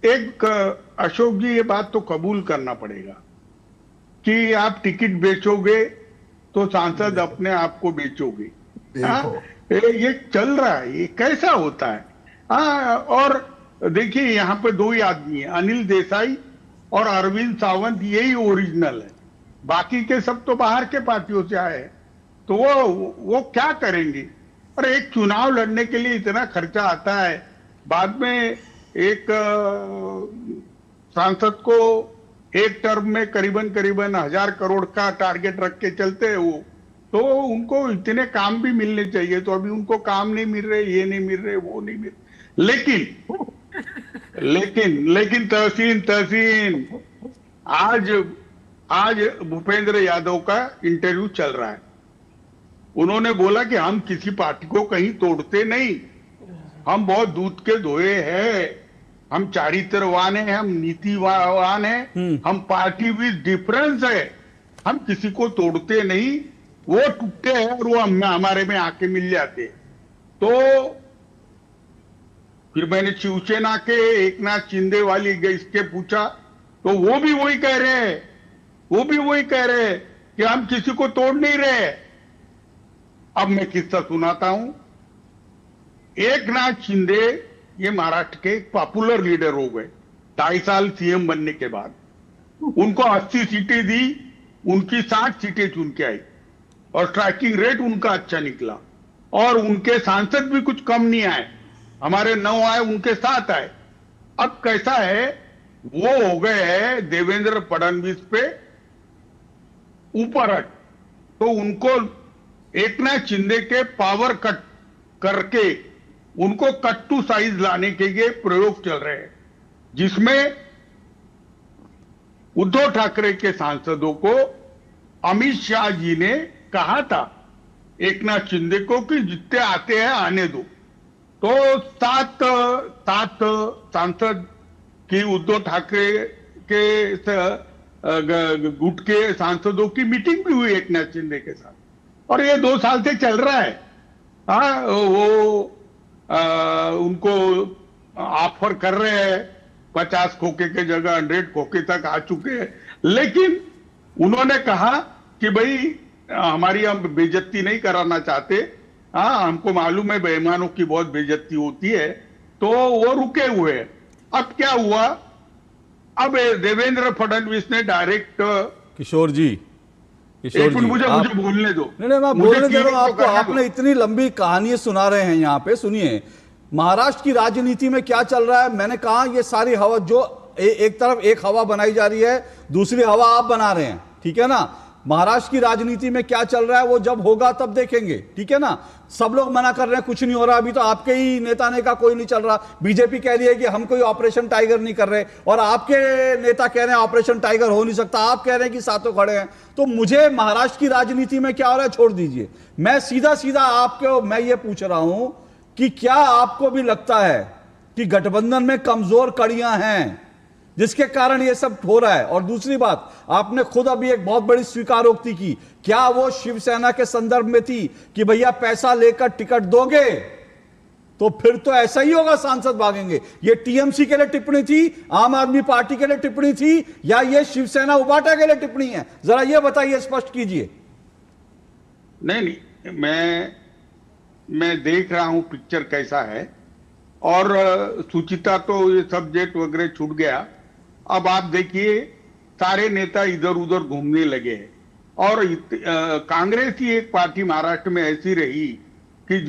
एक अशोक जी ये बात तो कबूल करना पड़ेगा कि आप टिकट बेचोगे तो सांसद अपने आप को बेचोगे। ये चल रहा है, ये कैसा होता है? और देखिए यहाँ पे 2 ही आदमी है, अनिल देसाई और अरविंद सावंत, यही ओरिजिनल है, बाकी के सब तो बाहर के पार्टियों से आए हैं। तो वो क्या करेंगे? और एक चुनाव लड़ने के लिए इतना खर्चा आता है, बाद में एक सांसद को एक टर्म में करीबन 1000 करोड़ का टारगेट रख के चलते हैं वो, तो उनको इतने काम भी मिलने चाहिए। तो अभी उनको काम नहीं मिल रहे, ये नहीं मिल रहे, वो नहीं मिल रहे। लेकिन तहसीन आज भूपेंद्र यादव का इंटरव्यू चल रहा है। उन्होंने बोला कि हम किसी पार्टी को कहीं तोड़ते नहीं, हम बहुत दूध के धोए हैं, हम चारित्रवान हैं, हम नीतिवान हैं, हम पार्टी विद डिफरेंस है, हम किसी को तोड़ते नहीं, वो टूटे हैं और वो हमारे में आके मिल जाते। तो फिर मैंने शिवसेना के एकनाथ शिंदे वाली इसके पूछा, तो वो भी वही कह रहे हैं कि हम किसी को तोड़ नहीं रहे। अब मैं किस्सा सुनाता हूं। एकनाथ शिंदे ये महाराष्ट्र के एक पॉपुलर लीडर हो गए 2.5 साल सीएम बनने के बाद। उनको 80 सीटें दी, उनकी 60 सीटें चुन के आई और स्ट्राइकिंग रेट उनका अच्छा निकला। और उनके सांसद भी कुछ कम नहीं आए, हमारे 9 आए, उनके 7 आए। अब कैसा है, वो हो गए हैं देवेंद्र फडणवीस पे ऊपर हट, तो उनको एकनाथ शिंदे के पावर कट करके उनको कट टू साइज लाने के ये प्रयोग चल रहे हैं, जिसमें उद्धव ठाकरे के सांसदों को अमित शाह जी ने कहा था एकनाथ शिंदे को कि जितने आते हैं आने दो। तो सात सांसद की उद्धव ठाकरे के गुट के सांसदों की मीटिंग भी हुई एकनाथ शिंदे के साथ, और ये 2 साल से चल रहा है। उनको ऑफर कर रहे हैं 50 खोखे के जगह 100 खोखे तक आ चुके हैं, लेकिन उन्होंने कहा कि भाई हमारी हम बेइज्जती नहीं कराना चाहते, हमको मालूम है बेईमानों की बहुत बेइज्जती होती है, तो वो रुके हुए हैं। अब क्या हुआ, अब देवेंद्र फडणवीस ने डायरेक्ट किशोर जी मुझे बोलने दो। नहीं, मैं बोलने दे रहा हूं आपको। आपने इतनी लंबी कहानी सुना रहे हैं यहाँ पे, सुनिए महाराष्ट्र की राजनीति में क्या चल रहा है। मैंने कहा ये सारी हवा जो एक तरफ एक हवा बनाई जा रही है, दूसरी हवा आप बना रहे हैं, ठीक है ना। महाराष्ट्र की राजनीति में क्या चल रहा है वो जब होगा तब देखेंगे, ठीक है ना। सब लोग मना कर रहे हैं कुछ नहीं हो रहा, अभी तो आपके ही नेता ने कहा कोई नहीं चल रहा, बीजेपी कह रही है कि हम कोई ऑपरेशन टाइगर नहीं कर रहे, और आपके नेता कह रहे हैं ऑपरेशन टाइगर हो नहीं सकता, आप कह रहे हैं कि साथों खड़े हैं। तो मुझे महाराष्ट्र की राजनीति में क्या हो रहा है छोड़ दीजिए, मैं सीधा सीधा आपको मैं ये पूछ रहा हूं कि क्या आपको भी लगता है कि गठबंधन में कमजोर कड़ियां हैं जिसके कारण ये सब हो रहा है। और दूसरी बात, आपने खुद अभी एक बहुत बड़ी स्वीकारोक्ति की, क्या वो शिवसेना के संदर्भ में थी कि भैया पैसा लेकर टिकट दोगे तो फिर तो ऐसा ही होगा, सांसद भागेंगे। ये टीएमसी के लिए टिप्पणी थी, आम आदमी पार्टी के लिए टिप्पणी थी, या ये शिवसेना उबाटा के लिए टिप्पणी है? जरा ये बताइए, स्पष्ट कीजिए। नहीं, मैं देख रहा हूं पिक्चर कैसा है, और सुचिता तो ये सब्जेक्ट वगैरह छूट गया। अब आप देखिए सारे नेता इधर उधर घूमने लगे हैं, और कांग्रेस ही एक पार्टी महाराष्ट्र में ऐसी रही कि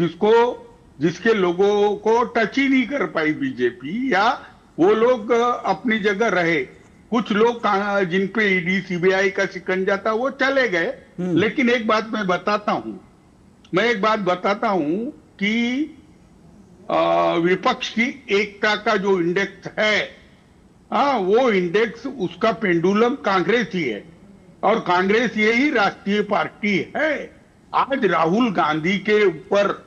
जिसके लोगों को टच ही नहीं कर पाई बीजेपी, या वो लोग अपनी जगह रहे। कुछ लोग जिन पे ईडी सीबीआई का शिकंजा था वो चले गए। लेकिन एक बात मैं बताता हूं कि विपक्ष की एकता का जो इंडेक्स है, वो इंडेक्स उसका पेंडुलम कांग्रेस ही है, और कांग्रेस यही राष्ट्रीय पार्टी है। आज राहुल गांधी के ऊपर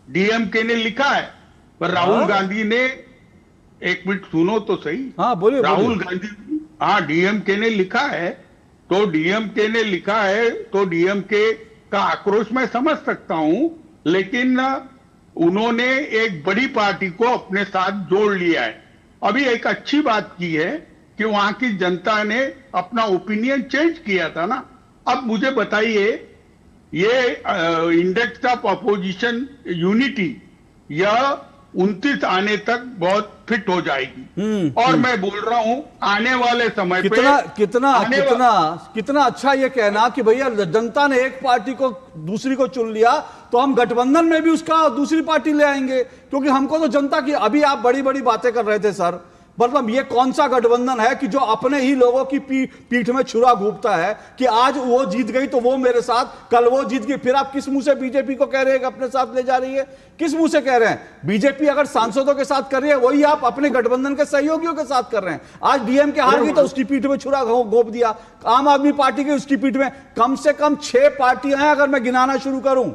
डीएमके ने लिखा है, पर राहुल गांधी ने, एक मिनट सुनो तो सही, बोलिए। राहुल गांधी, डीएमके ने लिखा है, तो डीएमके का आक्रोश मैं समझ सकता हूं, लेकिन उन्होंने एक बड़ी पार्टी को अपने साथ जोड़ लिया है। अभी एक अच्छी बात की है कि वहां की जनता ने अपना ओपिनियन चेंज किया था ना। अब मुझे बताइए, ये इंडेक्स ऑफ अपोजिशन यूनिटी या 29 आने तक बहुत फिट हो जाएगी, और मैं बोल रहा हूं आने वाले समय कितना अच्छा ये कहना कि भैया जनता ने एक पार्टी को दूसरी को चुन लिया, तो हम गठबंधन में भी उसका दूसरी पार्टी ले आएंगे, क्योंकि हमको तो जनता की। अभी आप बड़ी बड़ी बातें कर रहे थे सर, मतलब ये कौन सा गठबंधन है कि जो अपने ही लोगों की पीठ में छुरा घूमता है कि आज वो जीत गई तो वो मेरे साथ, कल वो जीत गई। फिर आप किस मुंह से बीजेपी को कह रहे हैं कि अपने साथ ले जा रही है? किस मुंह से कह रहे हैं? बीजेपी अगर सांसदों के साथ कर रही है, वही आप अपने गठबंधन के सहयोगियों के साथ कर रहे हैं। आज डीएमके हार गई तो उसकी पीठ में छुरा घोंप दिया, आम आदमी पार्टी की उसकी पीठ में। कम से कम 6 पार्टियां हैं, अगर मैं गिनाना शुरू करूं,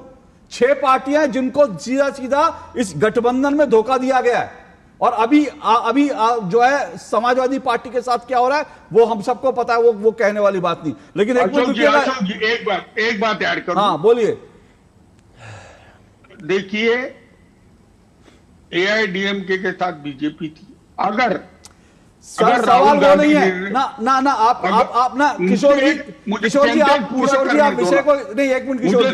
6 पार्टियां हैं जिनको सीधा सीधा इस गठबंधन में धोखा दिया गया है। और अभी जो है समाजवादी पार्टी के साथ क्या हो रहा है वो हम सबको पता है, वो कहने वाली बात नहीं। लेकिन एक बात ऐड करूं। हाँ बोलिए। देखिए, एआईडीएमके के साथ बीजेपी थी। अगर सवाल वो नहीं है ना आप ना किशोर जी आप विषय को नहीं, एक मिनट किशोर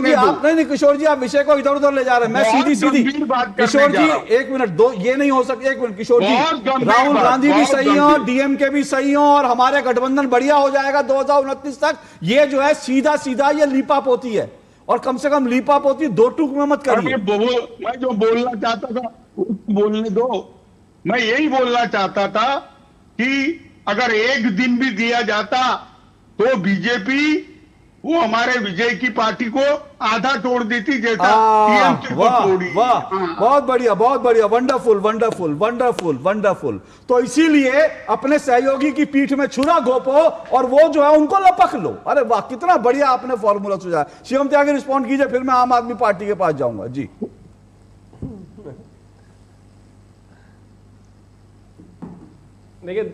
जी आप नहीं किशोर जी आप विषय को इधर उधर ले जा रहे हैं। मैं सीधी किशोर जी एक मिनट दो, ये नहीं हो सकता। एक मिनट किशोर जी, राहुल गांधी भी सही हो, डीएमके भी सही हो, और हमारे गठबंधन बढ़िया हो जाएगा 2029 तक। ये जो है सीधा सीधा ये लीपाप होती है, और कम से कम लीपाप होती है, 2 टूक में मत करिए। मैं जो बोलना चाहता था बोलने दो। मैं यही बोलना चाहता था कि अगर एक दिन भी दिया जाता तो बीजेपी वो हमारे विजय की पार्टी को आधा तोड़ देती जैसा टीएमसी को वाह तोड़ी। वाह, हाँ। बहुत बढ़िया, वंडरफुल वंडरफुल वंडरफुल वंडरफुल। तो इसीलिए अपने सहयोगी की पीठ में छुरा घोपो और वो जो है उनको लपक लो। अरे वाह, कितना बढ़िया आपने फॉर्मूला सुझाया। शिवम त्यागी रिस्पॉन्ड कीजिए, फिर मैं आम आदमी पार्टी के पास जाऊंगा जी। देखिए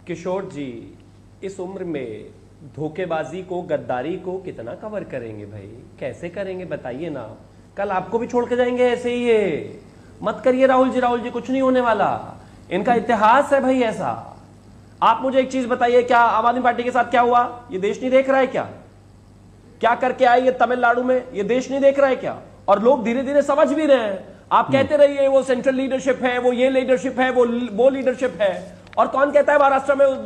किशोर जी, इस उम्र में धोखेबाजी को, गद्दारी को कितना कवर करेंगे भाई? कैसे करेंगे बताइए ना। कल आपको भी छोड़ के जाएंगे ऐसे ही। ये मत करिए राहुल जी, कुछ नहीं होने वाला। इनका इतिहास है भाई ऐसा। आप मुझे एक चीज बताइए, क्या आम आदमी पार्टी के साथ क्या हुआ? ये देश नहीं देख रहा है क्या? क्या करके आए ये तमिलनाडु में? ये देश नहीं देख रहा है क्या? और लोग धीरे धीरे समझ भी रहे हैं। आप कहते रहिए वो सेंट्रल लीडरशिप है, वो ये लीडरशिप है, वो लीडरशिप है। और कौन कहता है महाराष्ट्र में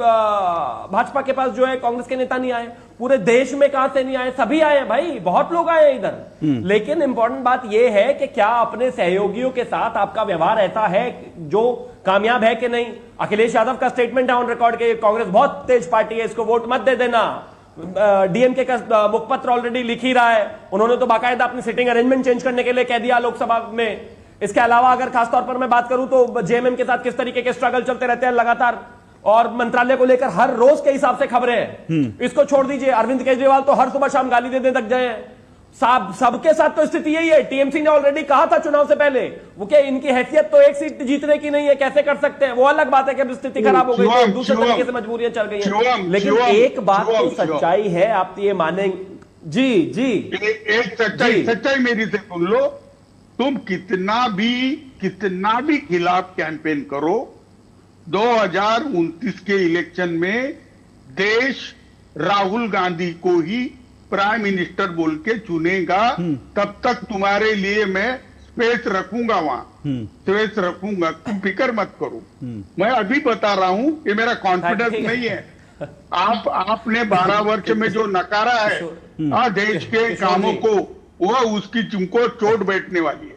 भाजपा के पास जो है कांग्रेस के नेता नहीं आए? पूरे देश में कहां से नहीं आए? सभी आए हैं भाई, बहुत लोग आए हैं इधर। लेकिन इंपॉर्टेंट बात यह है कि क्या अपने सहयोगियों के साथ आपका व्यवहार ऐसा है जो कामयाब है कि नहीं? अखिलेश यादव का स्टेटमेंट है ऑन रिकॉर्ड के कांग्रेस बहुत तेज पार्टी है, इसको वोट मत दे देना। डीएमके का मुखपत्र ऑलरेडी लिख ही रहा है। उन्होंने तो बाकायदा अपनी सिटिंग अरेंजमेंट चेंज करने के लिए कह दिया लोकसभा में। इसके अलावा अगर खासतौर पर मैं बात करूं तो जेएमएम के साथ किस तरीके के स्ट्रगल चलते रहते हैं लगातार, और मंत्रालय को लेकर हर रोज के हिसाब से खबरें हैं। इसको छोड़ दीजिए, अरविंद केजरीवाल तो हर सुबह शाम गाली देने तक गए हैं। सबके साथ तो स्थिति यही है। टीएमसी ने ऑलरेडी कहा था चुनाव से पहले, वो क्या इनकी हैसियत तो एक सीट जीतने की नहीं है, कैसे कर सकते हैं? वो अलग बात है कि अब स्थिति खराब हो गई तो दूसरे तरीके से मजबूरियां चल गई हैं। लेकिन एक बात तो सच्चाई है, आप ये मानेंगे जी। एक सच्चाई मेरी से सुन लो। तुम कितना भी खिलाफ कैंपेन करो, 2029 के इलेक्शन में देश राहुल गांधी को ही प्राइम मिनिस्टर बोल के चुनेगा। तब तक तुम्हारे लिए मैं स्पेस रखूंगा, वहां स्पेस रखूंगा, फिक्र मत करो। मैं अभी बता रहा हूं, ये मेरा कॉन्फिडेंस नहीं है। आपने 12 वर्ष में जो नकारा है देश के कामों को, वो उसकी तुमको चोट बैठने वाली है।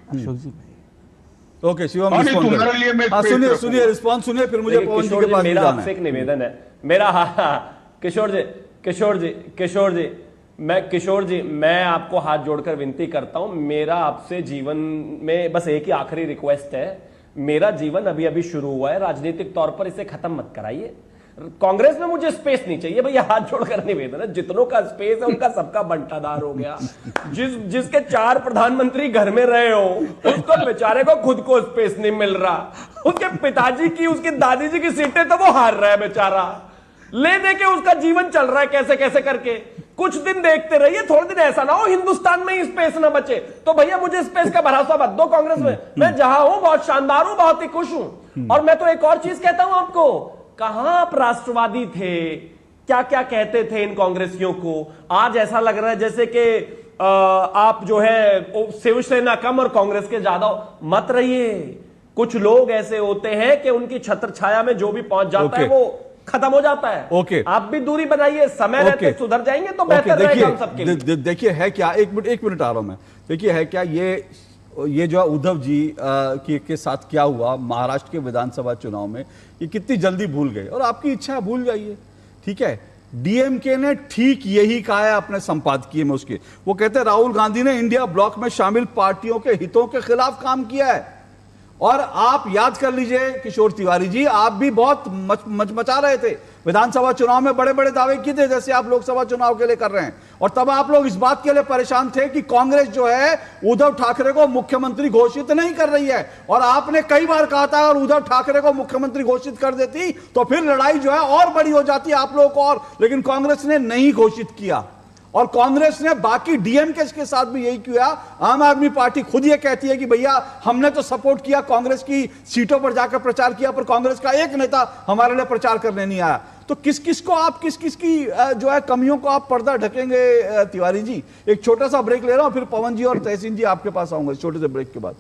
ओके शिवम, तुम्हारे लिए मैं सुनिए रिस्पॉन्स सुनिए, फिर मुझे पवन जी के पास मेरा आपसे एक निवेदन है मेरा। किशोर जी मैं आपको हाथ जोड़कर विनती करता हूं, मेरा आपसे जीवन में बस एक ही आखिरी रिक्वेस्ट है। मेरा जीवन अभी अभी शुरू हुआ है, राजनीतिक तौर पर इसे खत्म मत कराइए। कांग्रेस में मुझे स्पेस नहीं चाहिए भैया, हाथ जोड़कर निवेदन है। जितनों का स्पेस है उनका सबका बंटादार हो गया। जिसके 4 प्रधानमंत्री घर में रहे हो, उसको बेचारे को खुद को स्पेस नहीं मिल रहा। उसके पिताजी की, उसकी दादी जी की सीटें तो वो हार रहा है बेचारा, ले दे के उसका जीवन चल रहा है कैसे कैसे करके। कुछ दिन देखते रहिए, थोड़े दिन ऐसा ना हो हिंदुस्तान में ही स्पेस ना बचे। तो भैया मुझे स्पेस का भरोसा मत दो कांग्रेस में। मैं जहां हूं बहुत शानदार हूं, बहुत ही खुश हूं। और मैं तो एक और चीज कहता हूं आपको, कहां आप राष्ट्रवादी थे, क्या क्या कहते थे इन कांग्रेसियों को। आज ऐसा लग रहा है जैसे कि आप जो है शिवसेना कम और कांग्रेस के ज्यादा। मत रहिए। कुछ लोग ऐसे होते हैं कि उनकी छत्र छाया में जो भी पहुंच जाता है वो खत्म हो जाता है। ओके, आप भी दूरी बनाइए, समय रहते सुधर जाएंगे तो बेहतर रहेगा हम सबके लिए। देखिए है क्या, एक मिनट आ रहा हूं मैं। देखिए है क्या, ये जो उद्धव जी के साथ क्या हुआ महाराष्ट्र के विधानसभा चुनाव में, ये कितनी जल्दी भूल गए। और आपकी इच्छा है भूल जाइए, ठीक है। डीएमके ने ठीक यही कहा है अपने संपादकीय में उसके। वो कहते हैं राहुल गांधी ने इंडिया ब्लॉक में शामिल पार्टियों के हितों के खिलाफ काम किया है। और आप याद कर लीजिए किशोर तिवारी जी, आप भी बहुत मचा रहे थे विधानसभा चुनाव में, बड़े बड़े दावे किए थे जैसे आप लोकसभा चुनाव के लिए कर रहे हैं। और तब आप लोग इस बात के लिए परेशान थे कि कांग्रेस जो है उद्धव ठाकरे को मुख्यमंत्री घोषित नहीं कर रही है। और आपने कई बार कहा था अगर उद्धव ठाकरे को मुख्यमंत्री घोषित कर देती तो फिर लड़ाई जो है और बड़ी हो जाती आप लोगों को। और लेकिन कांग्रेस ने नहीं घोषित किया। और कांग्रेस ने बाकी डीएमके के साथ भी यही किया। आम आदमी पार्टी खुद ये कहती है कि भैया हमने तो सपोर्ट किया, कांग्रेस की सीटों पर जाकर प्रचार किया, पर कांग्रेस का एक नेता हमारे लिए प्रचार करने नहीं आया। तो किस किस की जो है कमियों को आप पर्दा ढकेंगे तिवारी जी? एक छोटा सा ब्रेक ले रहा हूं, फिर पवन जी और तहसीन जी आपके पास आऊंगा छोटे से ब्रेक के बाद।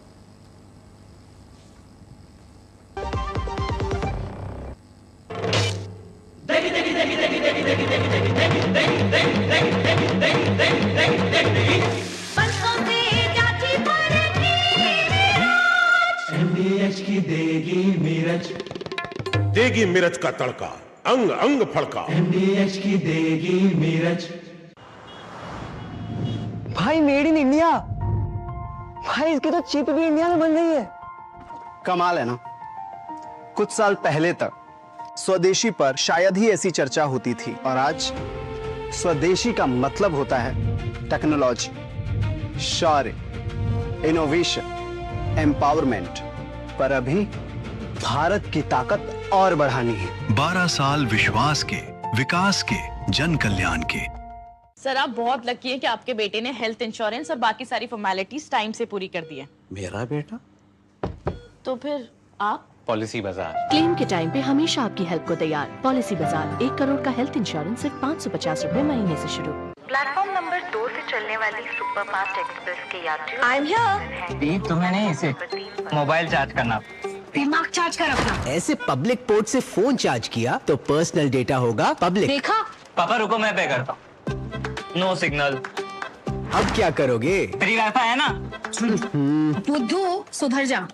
देगी मिर्च का तड़का, अंग अंग फड़का। MDH की देगी मिर्च। भाई मेड इन इंडिया, भाई इसकी तो चिप भी इंडिया में बन रही है। कमाल है ना। कुछ साल पहले तक स्वदेशी पर शायद ही ऐसी चर्चा होती थी, और आज स्वदेशी का मतलब होता है टेक्नोलॉजी, शौर्य, इनोवेशन, एम्पावरमेंट। पर अभी भारत की ताकत और बढ़ानी है। 12 साल विश्वास के, विकास के, जन कल्याण के। सर आप बहुत लकी हैं कि आपके बेटे ने हेल्थ इंश्योरेंस और बाकी सारी फॉर्मेलिटीज टाइम से पूरी कर दी है। मेरा बेटा? तो फिर आप? पॉलिसी बाजार। क्लेम के टाइम पे हमेशा आपकी हेल्प को तैयार। पॉलिसी बाजार, 1 करोड़ का हेल्थ इंश्योरेंस सिर्फ 550 रुपए महीने से शुरू। प्लेटफॉर्म नंबर 2 से चलने वाली सुपरफास्ट एक्सप्रेस के यात्रियों आई एम हियर। तुम्हें नहीं, इसे मोबाइल चार्ज करना, दिमाग चार्ज कर रखना। ऐसे पब्लिक पोर्ट से फोन चार्ज किया तो पर्सनल डेटा होगा पब्लिक। देखा? पापा रुको मैं पे करता हूँ। No signal. अब क्या करोगे? फ्री वाईफाई है ना। बुद्धू सुधर जा।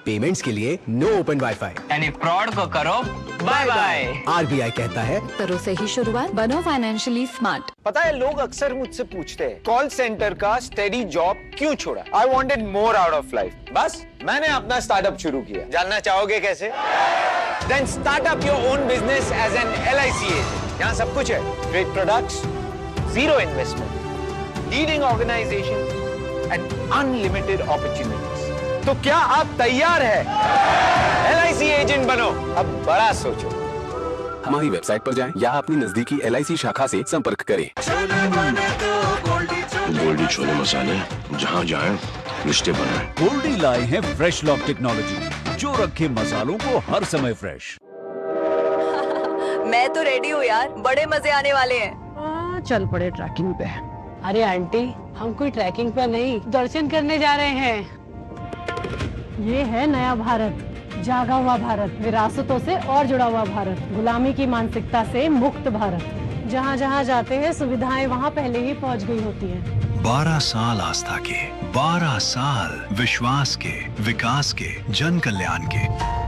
पेमेंट्स के लिए नो ओपन वाईफाई, यानी फ्रॉड को करो बाय बाय। आरबीआई कहता है करो से ही शुरुआत, बनो फाइनेंशियली स्मार्ट। पता है लोग अक्सर मुझसे पूछते हैं कॉल सेंटर का स्टेडी जॉब क्यों छोड़ा? I wanted more out of life. बस मैंने अपना स्टार्टअप शुरू किया। जानना चाहोगे कैसे? Then start up your own business as an LIC agent. यहाँ सब कुछ है, great products, zero investment, leading organisation and unlimited opportunities. तो क्या आप तैयार हैं? LIC एजेंट बनो, अब बड़ा सोचो। हमारी वेबसाइट पर जाएं या अपनी नजदीकी LIC शाखा से संपर्क करें। गोल्डी छोले मसाले, जहाँ जाएं रिश्ते बनाएं। गोल्डी लाए हैं फ्रेश लॉक टेक्नोलॉजी, जो रखे मसालों को हर समय फ्रेश। मैं तो रेडी हूँ यार, बड़े मजे आने वाले हैं। चल पड़े ट्रैकिंग पे। अरे आंटी, हम कोई ट्रैकिंग पे नहीं, दर्शन करने जा रहे हैं। ये है नया भारत, जागा हुआ भारत, विरासतों से और जुड़ा हुआ भारत, गुलामी की मानसिकता से मुक्त भारत। जहाँ जहाँ जाते हैं सुविधाएं वहाँ पहले ही पहुँच गई होती हैं। 12 साल आस्था के, 12 साल विश्वास के, विकास के, जन कल्याण के।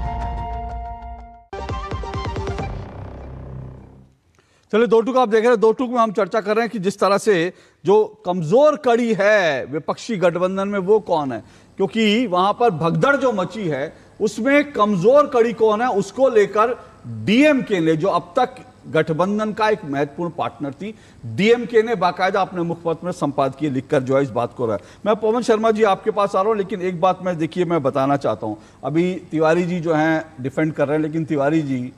चलिए 2 टूक आप देख रहे हैं। 2 टूक में हम चर्चा कर रहे हैं कि जिस तरह से जो कमजोर कड़ी है विपक्षी गठबंधन में वो कौन है, क्योंकि वहां पर भगदड़ जो मची है उसमें कमजोर कड़ी कौन है उसको लेकर डीएमके ने, जो अब तक गठबंधन का एक महत्वपूर्ण पार्टनर थी, डीएमके ने बाकायदा अपने मुखपत्र में संपादकीय लिखकर जो है इस बात को रहा है। मैं पवन शर्मा जी आपके पास आ रहा हूं, लेकिन एक बात मैं देखिए मैं बताना चाहता हूं। अभी तिवारी जी जो हैं डिफेंड कर रहे हैं, लेकिन तिवारी जी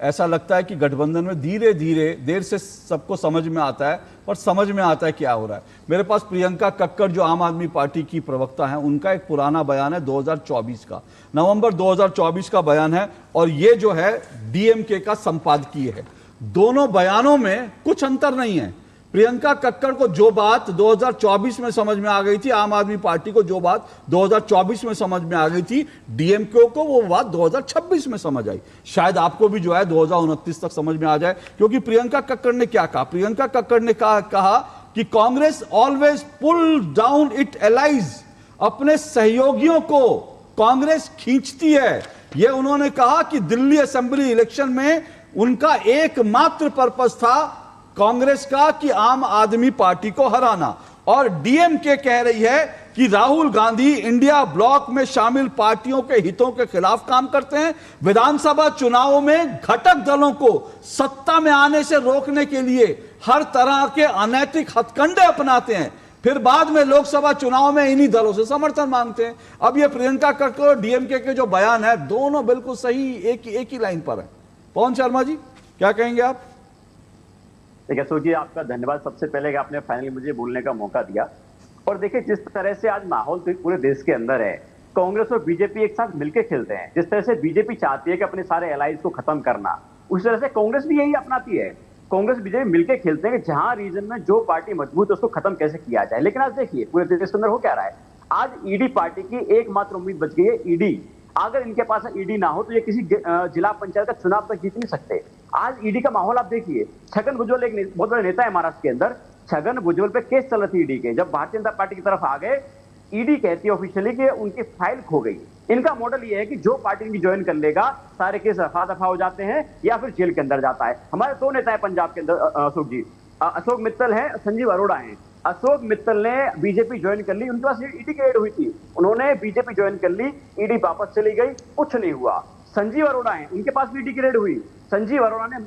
ऐसा लगता है कि गठबंधन में धीरे धीरे, देर से सबको समझ में आता है, पर समझ में आता है क्या हो रहा है। मेरे पास प्रियंका कक्कड़ जो आम आदमी पार्टी की प्रवक्ता हैं, उनका एक पुराना बयान है 2024 का, नवंबर 2024 का बयान है, और ये जो है डीएमके का संपादकीय है। दोनों बयानों में कुछ अंतर नहीं है। प्रियंका कक्कड़ को जो बात 2024 में समझ में आ गई थी, आम आदमी पार्टी को जो बात 2024 में समझ में आ गई थी, डीएमके को वो बात 2026 में समझ आई। शायद आपको भी जो है 2029 तक समझ में आ जाए, क्योंकि प्रियंका कक्कड़ ने क्या कहा? प्रियंका कक्कड़ ने कहा कि Congress always pull down it allies, अपने सहयोगियों को कांग्रेस खींचती है। यह उन्होंने कहा कि दिल्ली असेंबली इलेक्शन में उनका एकमात्र पर्पस था कांग्रेस का कि आम आदमी पार्टी को हराना, और डीएमके कह रही है कि राहुल गांधी इंडिया ब्लॉक में शामिल पार्टियों के हितों के खिलाफ काम करते हैं, विधानसभा चुनावों में घटक दलों को सत्ता में आने से रोकने के लिए हर तरह के अनैतिक हथकंडे अपनाते हैं, फिर बाद में लोकसभा चुनाव में इन्हीं दलों से समर्थन मांगते हैं। अब ये प्रियंका कक्कड़ और डीएमके के जो बयान है, दोनों बिल्कुल सही एक ही लाइन पर है। पवन शर्मा जी क्या कहेंगे आप? देखिए अशोक जी, आपका धन्यवाद सबसे पहले कि आपने फाइनली मुझे बोलने का मौका दिया। और देखिए जिस तरह से आज माहौल पूरे देश के अंदर है, कांग्रेस और बीजेपी एक साथ मिलकर खेलते हैं। जिस तरह से बीजेपी चाहती है कि अपने सारे एलाइज को खत्म करना, उस तरह से कांग्रेस भी यही अपनाती है। कांग्रेस बीजेपी मिलकर खेलते हैं कि जहां रीजन में जो पार्टी मजबूत है उसको खत्म कैसे किया जाए। लेकिन आज देखिए पूरे देश के अंदर हो क्या रहा है, आज ईडी पार्टी की एकमात्र उम्मीद बच गई है ईडी। अगर इनके पास ईडी ना हो तो ये किसी जिला पंचायत का चुनाव तक जीत नहीं सकते। आज ईडी का माहौल आप देखिए, छगन भुजबल एक बहुत बड़े नेता है महाराष्ट्र के अंदर, छगन भुजबल पे केस चल रही थी ईडी के। जब भारतीय जनता पार्टी की तरफ आ गए, ईडी कहती है ऑफिशियली कि उनकी फाइल खो गई। इनका मॉडल ये है कि जो पार्टी इनकी ज्वाइन कर लेगा सारे केस रफा दफा हो जाते हैं या फिर जेल के अंदर जाता है। हमारे 2 नेता है पंजाब के अंदर अशोक जी, अशोक मित्तल है, संजीव अरोड़ा है। अशोक मित्तल ने बीजेपी ज्वाइन कर ली, उनके पास ईडी की रेड हुई थी, उन्होंने बीजेपी ज्वाइन कर ली, ईडी वापस चली गई, कुछ नहीं हुआ। संजीव अरोड़ा है, उनके पास भी ईडी की रेड हुई, संजीव अरोड़ा ने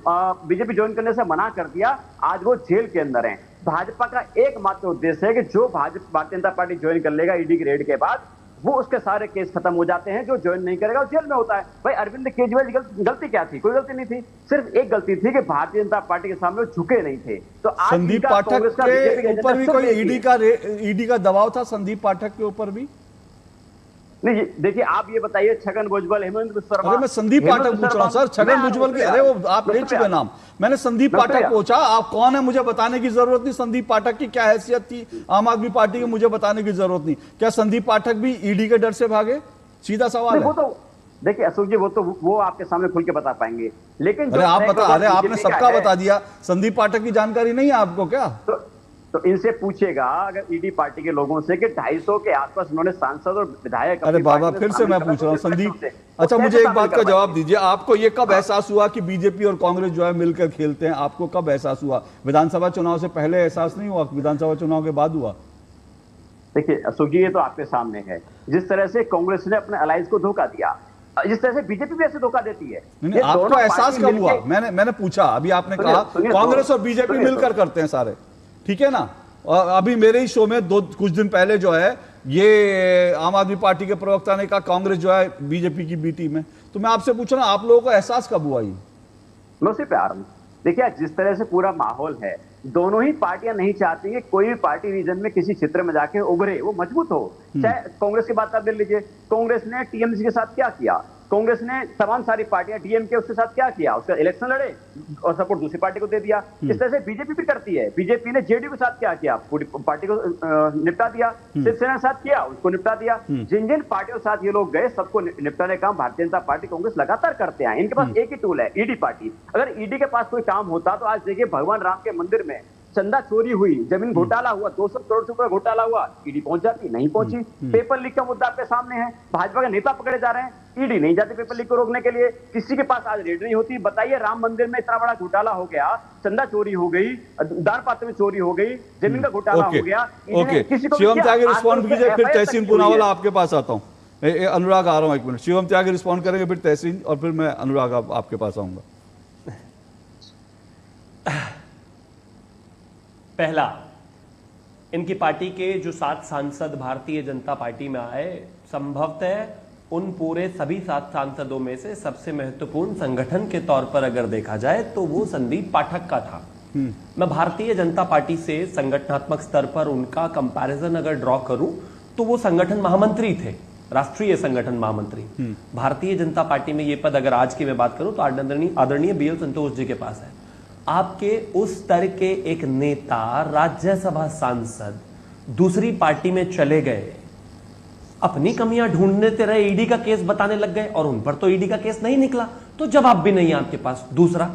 बीजेपी ज्वाइन करने से मना कर दिया, आज वो जेल के अंदर हैं। भाजपा का एकमात्र उद्देश्य है कि जो भारतीय जनता पार्टी ज्वाइन कर लेगा ईडी की रेड के बाद, वो उसके सारे केस खत्म हो जाते हैं, जो ज्वाइन नहीं करेगा वो जेल में होता है। भाई अरविंद केजरीवाल की गलती क्या थी? कोई गलती नहीं थी, सिर्फ एक गलती थी कि भारतीय जनता पार्टी के सामने वो झुके नहीं थे। तो आज संदीप पाठक के ऊपर भी कोई ईडी का दबाव था? संदीप पाठक के ऊपर भी नहीं। देखिए आप ये बताइए, छगन भुजबल, हेमंत बिस्वा शर्मा। अरे मैं संदीप पाठक पूछ रहा हूं सर, छगन भुजबल की, अरे वो आप ले चुके नाम, मैंने संदीप पाठक पूछा, आप कौन है मुझे बताने की जरूरत नहीं, संदीप पाठक की क्या हैसियत थी आम आदमी पार्टी की, मुझे बताने की जरूरत नहीं। क्या संदीप पाठक भी ईडी के डर से भागे? सीधा सवाल है। वो तो देखिए अशोक जी, वो आपके सामने खुल के बता पाएंगे, लेकिन अरे आप बता, अरे आपने सबका बता दिया, संदीप पाठक की जानकारी नहीं है आपको क्या? तो इनसे पूछेगा अगर ईडी पार्टी के लोगों से कि 250 के आसपास उन्होंने सांसद और विधायक। अरे बाबा फिर से मैं पूछ रहा हूँ संदीप, अच्छा मुझे एक बात का जवाब दीजिए, आपको ये कब एहसास हुआ कि बीजेपी और कांग्रेस जो है मिलकर खेलते हैं? आपको कब एहसास हुआ? विधानसभा चुनाव से पहले एहसास नहीं हुआ, विधानसभा चुनाव के बाद हुआ? देखिए अशोक जी, ये तो आपके सामने है, जिस तरह से कांग्रेस ने अपने अलायंस को धोखा दिया, जिस तरह से बीजेपी भी ऐसे धोखा देती है। नहीं, आपको एहसास कब हुआ? मैंने पूछा, अभी आपने कहा कांग्रेस और बीजेपी मिलकर करते हैं सारे, ठीक है ना? और अभी मेरे ही शो में कुछ दिन पहले जो है ये आम आदमी पार्टी के प्रवक्ता ने कहा कांग्रेस जो है बीजेपी की बी टीम है। तो मैं आपसे पूछ रहा हूं, आप लोगों को एहसास कब हुआ? ये मैं उसी पे आ रहा हूं। देखिए जिस तरह से पूरा माहौल है, दोनों ही पार्टियां नहीं चाहती कि कोई भी पार्टी रीजन में किसी क्षेत्र में जाके उभरे, वो मजबूत हो। चाहे कांग्रेस की बात आप ले लीजिए, कांग्रेस ने टीएमसी के साथ क्या किया, कांग्रेस ने तमाम सारी पार्टियां डीएमके उसके साथ क्या किया, उसका इलेक्शन लड़े और सपोर्ट दूसरी पार्टी को दे दिया। इस तरह से बीजेपी भी करती है, बीजेपी ने जेडीयू के साथ क्या किया, पूरी पार्टी को निपटा दिया, शिवसेना के साथ किया, उसको निपटा दिया। जिन जिन पार्टियों के साथ ये लोग गए सबको निपटाने का काम भारतीय जनता पार्टी कांग्रेस लगातार करते हैं। इनके पास एक ही टूल है, ईडी पार्टी। अगर ईडी के पास कोई काम होता तो आज देखिए भगवान राम के मंदिर में चंदा चोरी हुई, जमीन घोटाला हुआ, 200 करोड़ रुपए घोटाला हुआ, ईडी पहुंच जाती? नहीं पहुंची। पेपर लीक का मुद्दा आपके सामने है, भाजपा के नेता पकड़े जा रहे हैं, ईडी नहीं जाती पेपर लीक को रोकने के लिए, किसी के पास आज रेड नहीं होती। बताइए राम मंदिर में इतना बड़ा घोटाला हो गया, चंदा चोरी हो गई, दान पात्र में चोरी हो गई, जमीन का घोटाला हो गया, शिवम त्यागी रिस्पॉन्ड कीजिए, फिर तहसीन पूनावाला आपके पास आता हूँ। अनुराग आ रहा हूँ, एक मिनट। शिवम त्यागी रिस्पॉन्ड करेंगे, फिर तहसीन, और फिर मैं अनुराग आपके पास आऊंगा। पहला, इनकी पार्टी के जो 7 सांसद भारतीय जनता पार्टी में आए, संभवतः उन पूरे सभी 7 सांसदों में से सबसे महत्वपूर्ण संगठन के तौर पर अगर देखा जाए तो वो संदीप पाठक का था। मैं भारतीय जनता पार्टी से संगठनात्मक स्तर पर उनका कंपैरिजन अगर ड्रॉ करूं तो वो संगठन महामंत्री थे, राष्ट्रीय संगठन महामंत्री। भारतीय जनता पार्टी में ये पद अगर आज की मैं बात करूं तो आदरणीय बीएल संतोष जी के पास है। आपके उस स्तर के एक नेता, राज्यसभा सांसद, दूसरी पार्टी में चले गए, अपनी कमियां ढूंढते रहे, ईडी का केस बताने लग गए और उन पर तो ईडी का केस नहीं निकला, तो जवाब भी नहीं है आपके पास। दूसरा,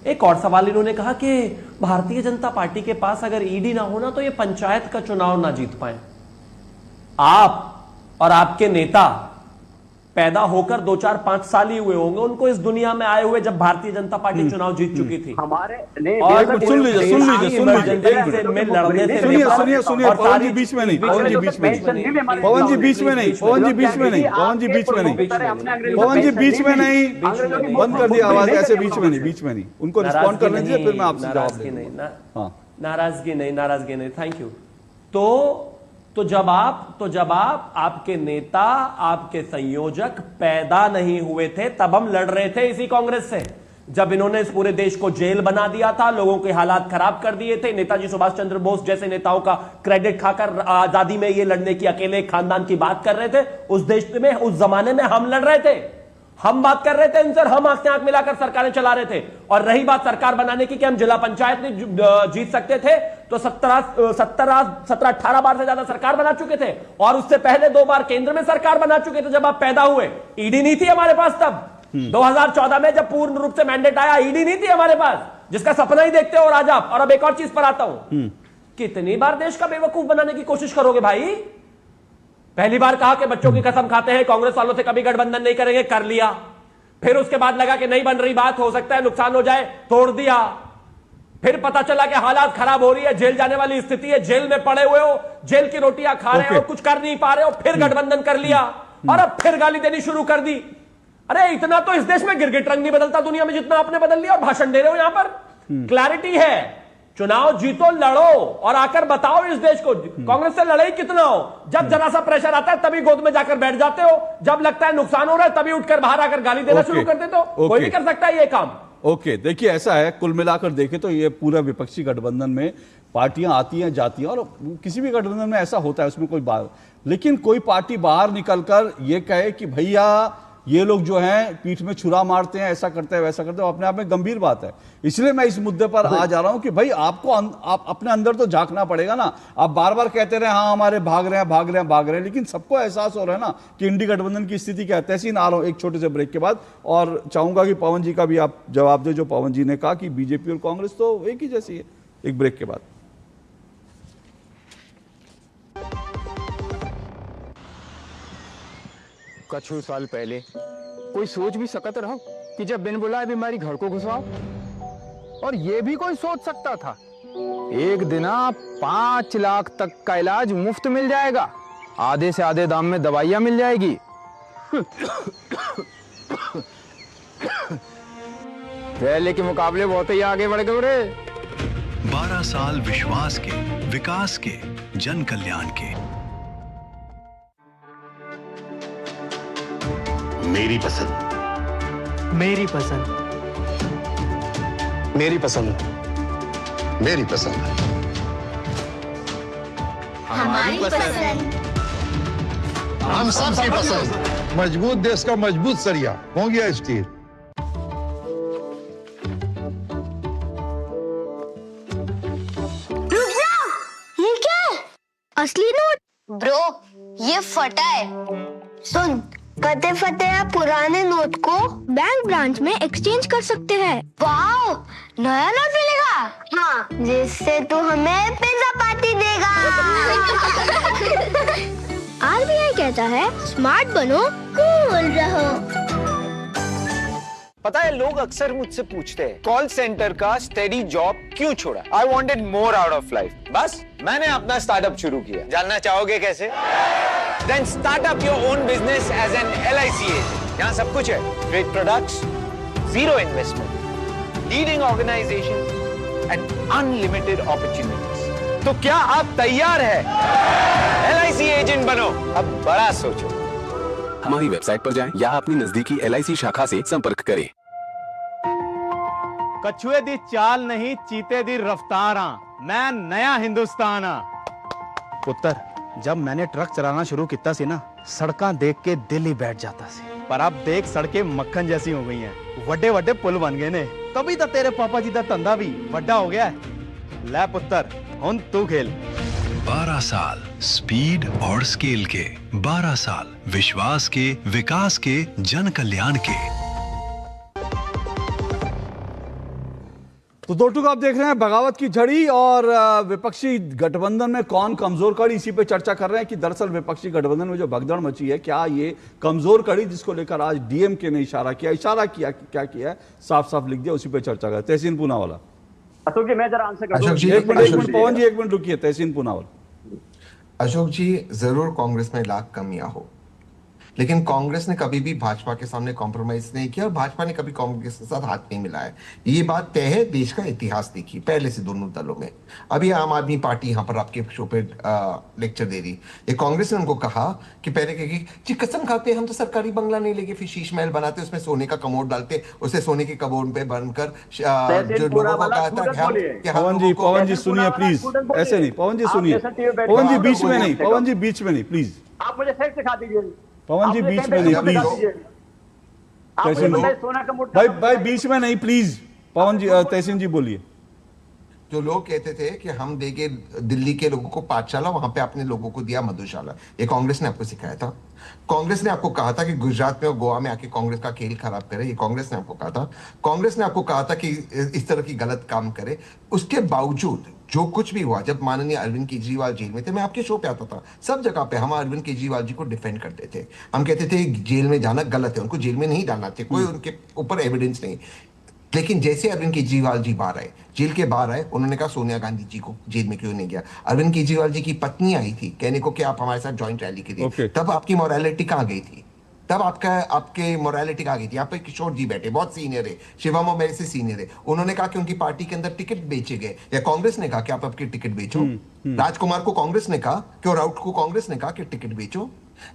एक और सवाल इन्होंने कहा कि भारतीय जनता पार्टी के पास अगर ईडी ना होना तो ये पंचायत का चुनाव ना जीत पाए। आप और आपके नेता पैदा होकर 2, 4, 5 साल ही हुए होंगे उनको इस दुनिया में आए हुए जब भारतीय जनता पार्टी चुनाव जीत चुकी थी। हमारे सुन लीजिए पवन जी बीच में नहीं, पवन जी बीच में नहीं, पवन जी बीच में नहीं, पवन जी बीच में नहीं, पवन जी बीच में नहीं, पवन जी बीच में नहीं, बंद कर दिया आवाज, ऐसे बीच में नहीं, बीच में नहीं, उनको रिस्पॉन्ड करने दीजिए, फिर मैं आपसे जवाब दूंगा। नाराजगी नहीं, थैंक यू। तो जब आप आपके नेता, आपके संयोजक पैदा नहीं हुए थे तब हम लड़ रहे थे इसी कांग्रेस से। जब इन्होंने इस पूरे देश को जेल बना दिया था, लोगों के हालात खराब कर दिए थे, नेताजी सुभाष चंद्र बोस जैसे नेताओं का क्रेडिट खाकर आजादी में ये लड़ने की अकेले खानदान की बात कर रहे थे, उस देश में उस जमाने में हम लड़ रहे थे, हम बात कर रहे थे इनसे, हम आंख से आंख मिलाकर सरकारें चला रहे थे। और रही बात सरकार बनाने की कि हम जिला पंचायत में जीत सकते थे, तो 17-18 बार से ज्यादा सरकार बना चुके थे, और उससे पहले 2 बार केंद्र में सरकार बना चुके थे जब आप पैदा हुए। ईडी नहीं थी हमारे पास तब, 2014 में जब पूर्ण रूप से मैंडेट आया, ईडी नहीं थी हमारे पास, जिसका सपना ही देखते हो आज आप। और अब एक और चीज पर आता हूं, कितनी बार देश का बेवकूफ बनाने की कोशिश करोगे भाई? पहली बार कहा कि बच्चों की कसम खाते हैं, कांग्रेस वालों से कभी गठबंधन नहीं करेंगे, कर लिया। फिर उसके बाद लगा कि नहीं बन रही बात, हो सकता है नुकसान हो जाए, तोड़ दिया। फिर पता चला कि हालात खराब हो रही है, जेल जाने वाली स्थिति है, जेल में पड़े हुए हो, जेल की रोटियां खा रहे हो, कुछ कर नहीं पा रहे हो, फिर गठबंधन कर लिया और अब फिर गाली देनी शुरू कर दी। अरे इतना तो इस देश में गिरगिट रंग नहीं बदलता दुनिया में जितना आपने बदल लिया और भाषण दे रहे हो यहां पर। क्लैरिटी है, चुनाव जीतो, लड़ो और आकर बताओ इस देश को कांग्रेस से लड़ाई कितना हो। जब जरा सा प्रेशर आता है तभी गोद में जाकर बैठ जाते हो, जब लगता है नुकसान हो रहा है तभी उठकर बाहर आकर गाली देना शुरू कर देते हो। कोई भी कर सकता है ये काम। ओके, देखिए ऐसा है, कुल मिलाकर देखें तो ये पूरा विपक्षी गठबंधन में पार्टियां आती हैं जाती हैं और किसी भी गठबंधन में ऐसा होता है, उसमें कोई बात, लेकिन कोई पार्टी बाहर निकलकर ये कहे कि भैया ये लोग जो हैं पीठ में छुरा मारते हैं, ऐसा करते हैं वैसा करते हैं, अपने आप में गंभीर बात है। इसलिए मैं इस मुद्दे पर आ जा रहा हूं कि भाई आपको आप अपने अंदर तो झांकना पड़ेगा ना। आप बार बार कहते रहे हाँ हमारे भाग रहे हैं, लेकिन सबको एहसास हो रहा है ना कि इंडी गठबंधन की स्थिति क्या है। तहसीन आ रहा हूं एक छोटे से ब्रेक के बाद और चाहूंगा कि पवन जी का भी आप जवाब दे, जो पवन जी ने कहा कि बीजेपी और कांग्रेस तो एक ही जैसी है। एक ब्रेक के बाद। कछु साल पहले कोई सोच भी सकत रहो कि जब बिन बुलाए बीमारी घर को घुसाओ, और ये भी कोई सोच सकता था एक दिन 5 लाख तक का इलाज मुफ्त मिल जाएगा, आधे से आधे दाम में दवाइयां मिल जाएगी। पहले के मुकाबले बहुत ही आगे बढ़ गए रे। 12 साल विश्वास के, विकास के, जन कल्याण के। मेरी पसंद, मेरी पसंद, मेरी पसंद, मेरी पसंद, हमारी पसंद, हम सबकी पसंद। मजबूत देश का मजबूत सरिया हो गया स्टील। रुक जाओ, ये क्या है? असली नोट? ब्रो, ये फटा है। सुन, फटे फटे या पुराने नोट को बैंक ब्रांच में एक्सचेंज कर सकते हैं। वाओ, नया नोट मिलेगा। हाँ, जिससे तू हमें पिज्जा पार्टी देगा। आरबीआई कहता है स्मार्ट बनो, कूल रहो। पता है लोग अक्सर मुझसे पूछते हैं कॉल सेंटर का स्टेडी जॉब क्यों छोड़ा। I wanted more out of life, बस मैंने अपना स्टार्टअप शुरू किया। जानना चाहोगे कैसे? Then start up your own business as an LIC agent. यहाँ सब कुछ है, great products, zero investment, leading organization and unlimited opportunities. तो क्या आप तैयार हैं? LIC एजेंट बनो, अब बड़ा सोचो। हमारी वेबसाइट पर जाएं या अपनी नजदीकी LIC शाखा से संपर्क करें। कछुए दी चाल नहीं, चीते दी रफ्तार, मैं नया हिंदुस्तान। पुत्र, जब मैंने ट्रक चलाना शुरू किया सी ना, सड़कां देख के दिल ही बैठ जाता सी, पर अब देख सड़कें मक्खन जैसी हो गई हैं, वड्डे वड्डे पुल बन गए ने, तभी तो तेरे पापा जी का धंधा भी वड्डा हो गया है। ले पुत्र, हुन तू खेल। 12 साल स्पीड और स्केल के, 12 साल विश्वास के, विकास के, जन कल्याण के। तो दो टूक आप देख रहे हैं बगावत की झड़ी और विपक्षी गठबंधन में कौन कमजोर कड़ी, इसी पे चर्चा कर रहे हैं कि दरअसल विपक्षी गठबंधन में जो भगदड़ मची है, क्या ये कमजोर कड़ी जिसको लेकर आज डीएमके ने इशारा किया क्या किया है, साफ साफ लिख दिया, उसी पे चर्चा कर। तहसीन पूनावाला। अशोक जी, मैं जरा आंसर कर दूं। एक मिनट पवन जी, 1 मिनट रुकिए। तहसीन पूनावाला। अशोक जी, जरूर कांग्रेस में लाख कमियां हो, लेकिन कांग्रेस ने कभी भी भाजपा के सामने कॉम्प्रोमाइज नहीं किया और भाजपा ने कभी कांग्रेस के साथ हाथ नहीं मिलाया। ये बात तय है, देश का इतिहास देखिए पहले से दोनों दलों में। अभी आम आदमी पार्टी यहाँ पर आपके शो पे लेक्चर दे रही है। कांग्रेस ने उनको कहा कि पहले कहेगी जी कसम खाते हम तो सरकारी बंगला नहीं लेके फिर शीश महल बनाते, उसमें सोने का कमोड डालते, उसे सोने के कमोड पे बनकर जो लोगों को कहा था कि पवन जी सुनिए प्लीज, ऐसे नहीं। पवन जी सुनिए, पवन जी बीच में नहीं, पवन जी बीच में नहीं प्लीज। आप मुझे फैक्ट सिखा दीजिए। पवन जी बीच में नहीं प्लीज। भाई बीच में नहीं प्लीज। पवन जी, तहसीन जी बोलिए। जो लोग कहते थे कि हम देंगे दिल्ली के लोगों को पाठशाला, वहां पे अपने लोगों को दिया मधुशाला। ये कांग्रेस ने आपको सिखाया था। कांग्रेस ने आपको कहा था कि गुजरात में और गोवा में आके कांग्रेस का खेल खराब करे, ये कांग्रेस ने आपको कहा था। कांग्रेस ने आपको कहा था कि इस तरह की गलत काम करे। उसके बावजूद जो कुछ भी हुआ, जब माननीय अरविंद केजरीवाल जेल में थे, मैं आपके शो पे आता था, सब जगह पे हम अरविंद केजरीवाल जी को डिफेंड करते थे। हम कहते थे जेल में जाना गलत है, उनको जेल में नहीं डालना चाहिए, कोई उनके ऊपर एविडेंस नहीं। लेकिन जैसे अरविंद केजरीवाल जी बाहर आए, जेल के बाहर आए, उन्होंने कहा सोनिया गांधी जी को जेल में क्यों नहीं गया। अरविंद केजरीवाल जी की पत्नी आई थी कहने को कि आप हमारे साथ ज्वाइंट रैली के लिए, तब आपकी मोरालिटी कहाँ गई थी? तब आपके मोरालिटी कहाँ गई थी? यहाँ पे किशोर जी बैठे, बहुत सीनियर है, शिवम मेरे से सीनियर है, उन्होंने कहा कि उनकी पार्टी के अंदर टिकट बेचे गए, या कांग्रेस ने कहा कि आप आपकी टिकट बेचो। राजकुमार को कांग्रेस ने कहा कि, और राउत को कांग्रेस ने कहा कि टिकट बेचो।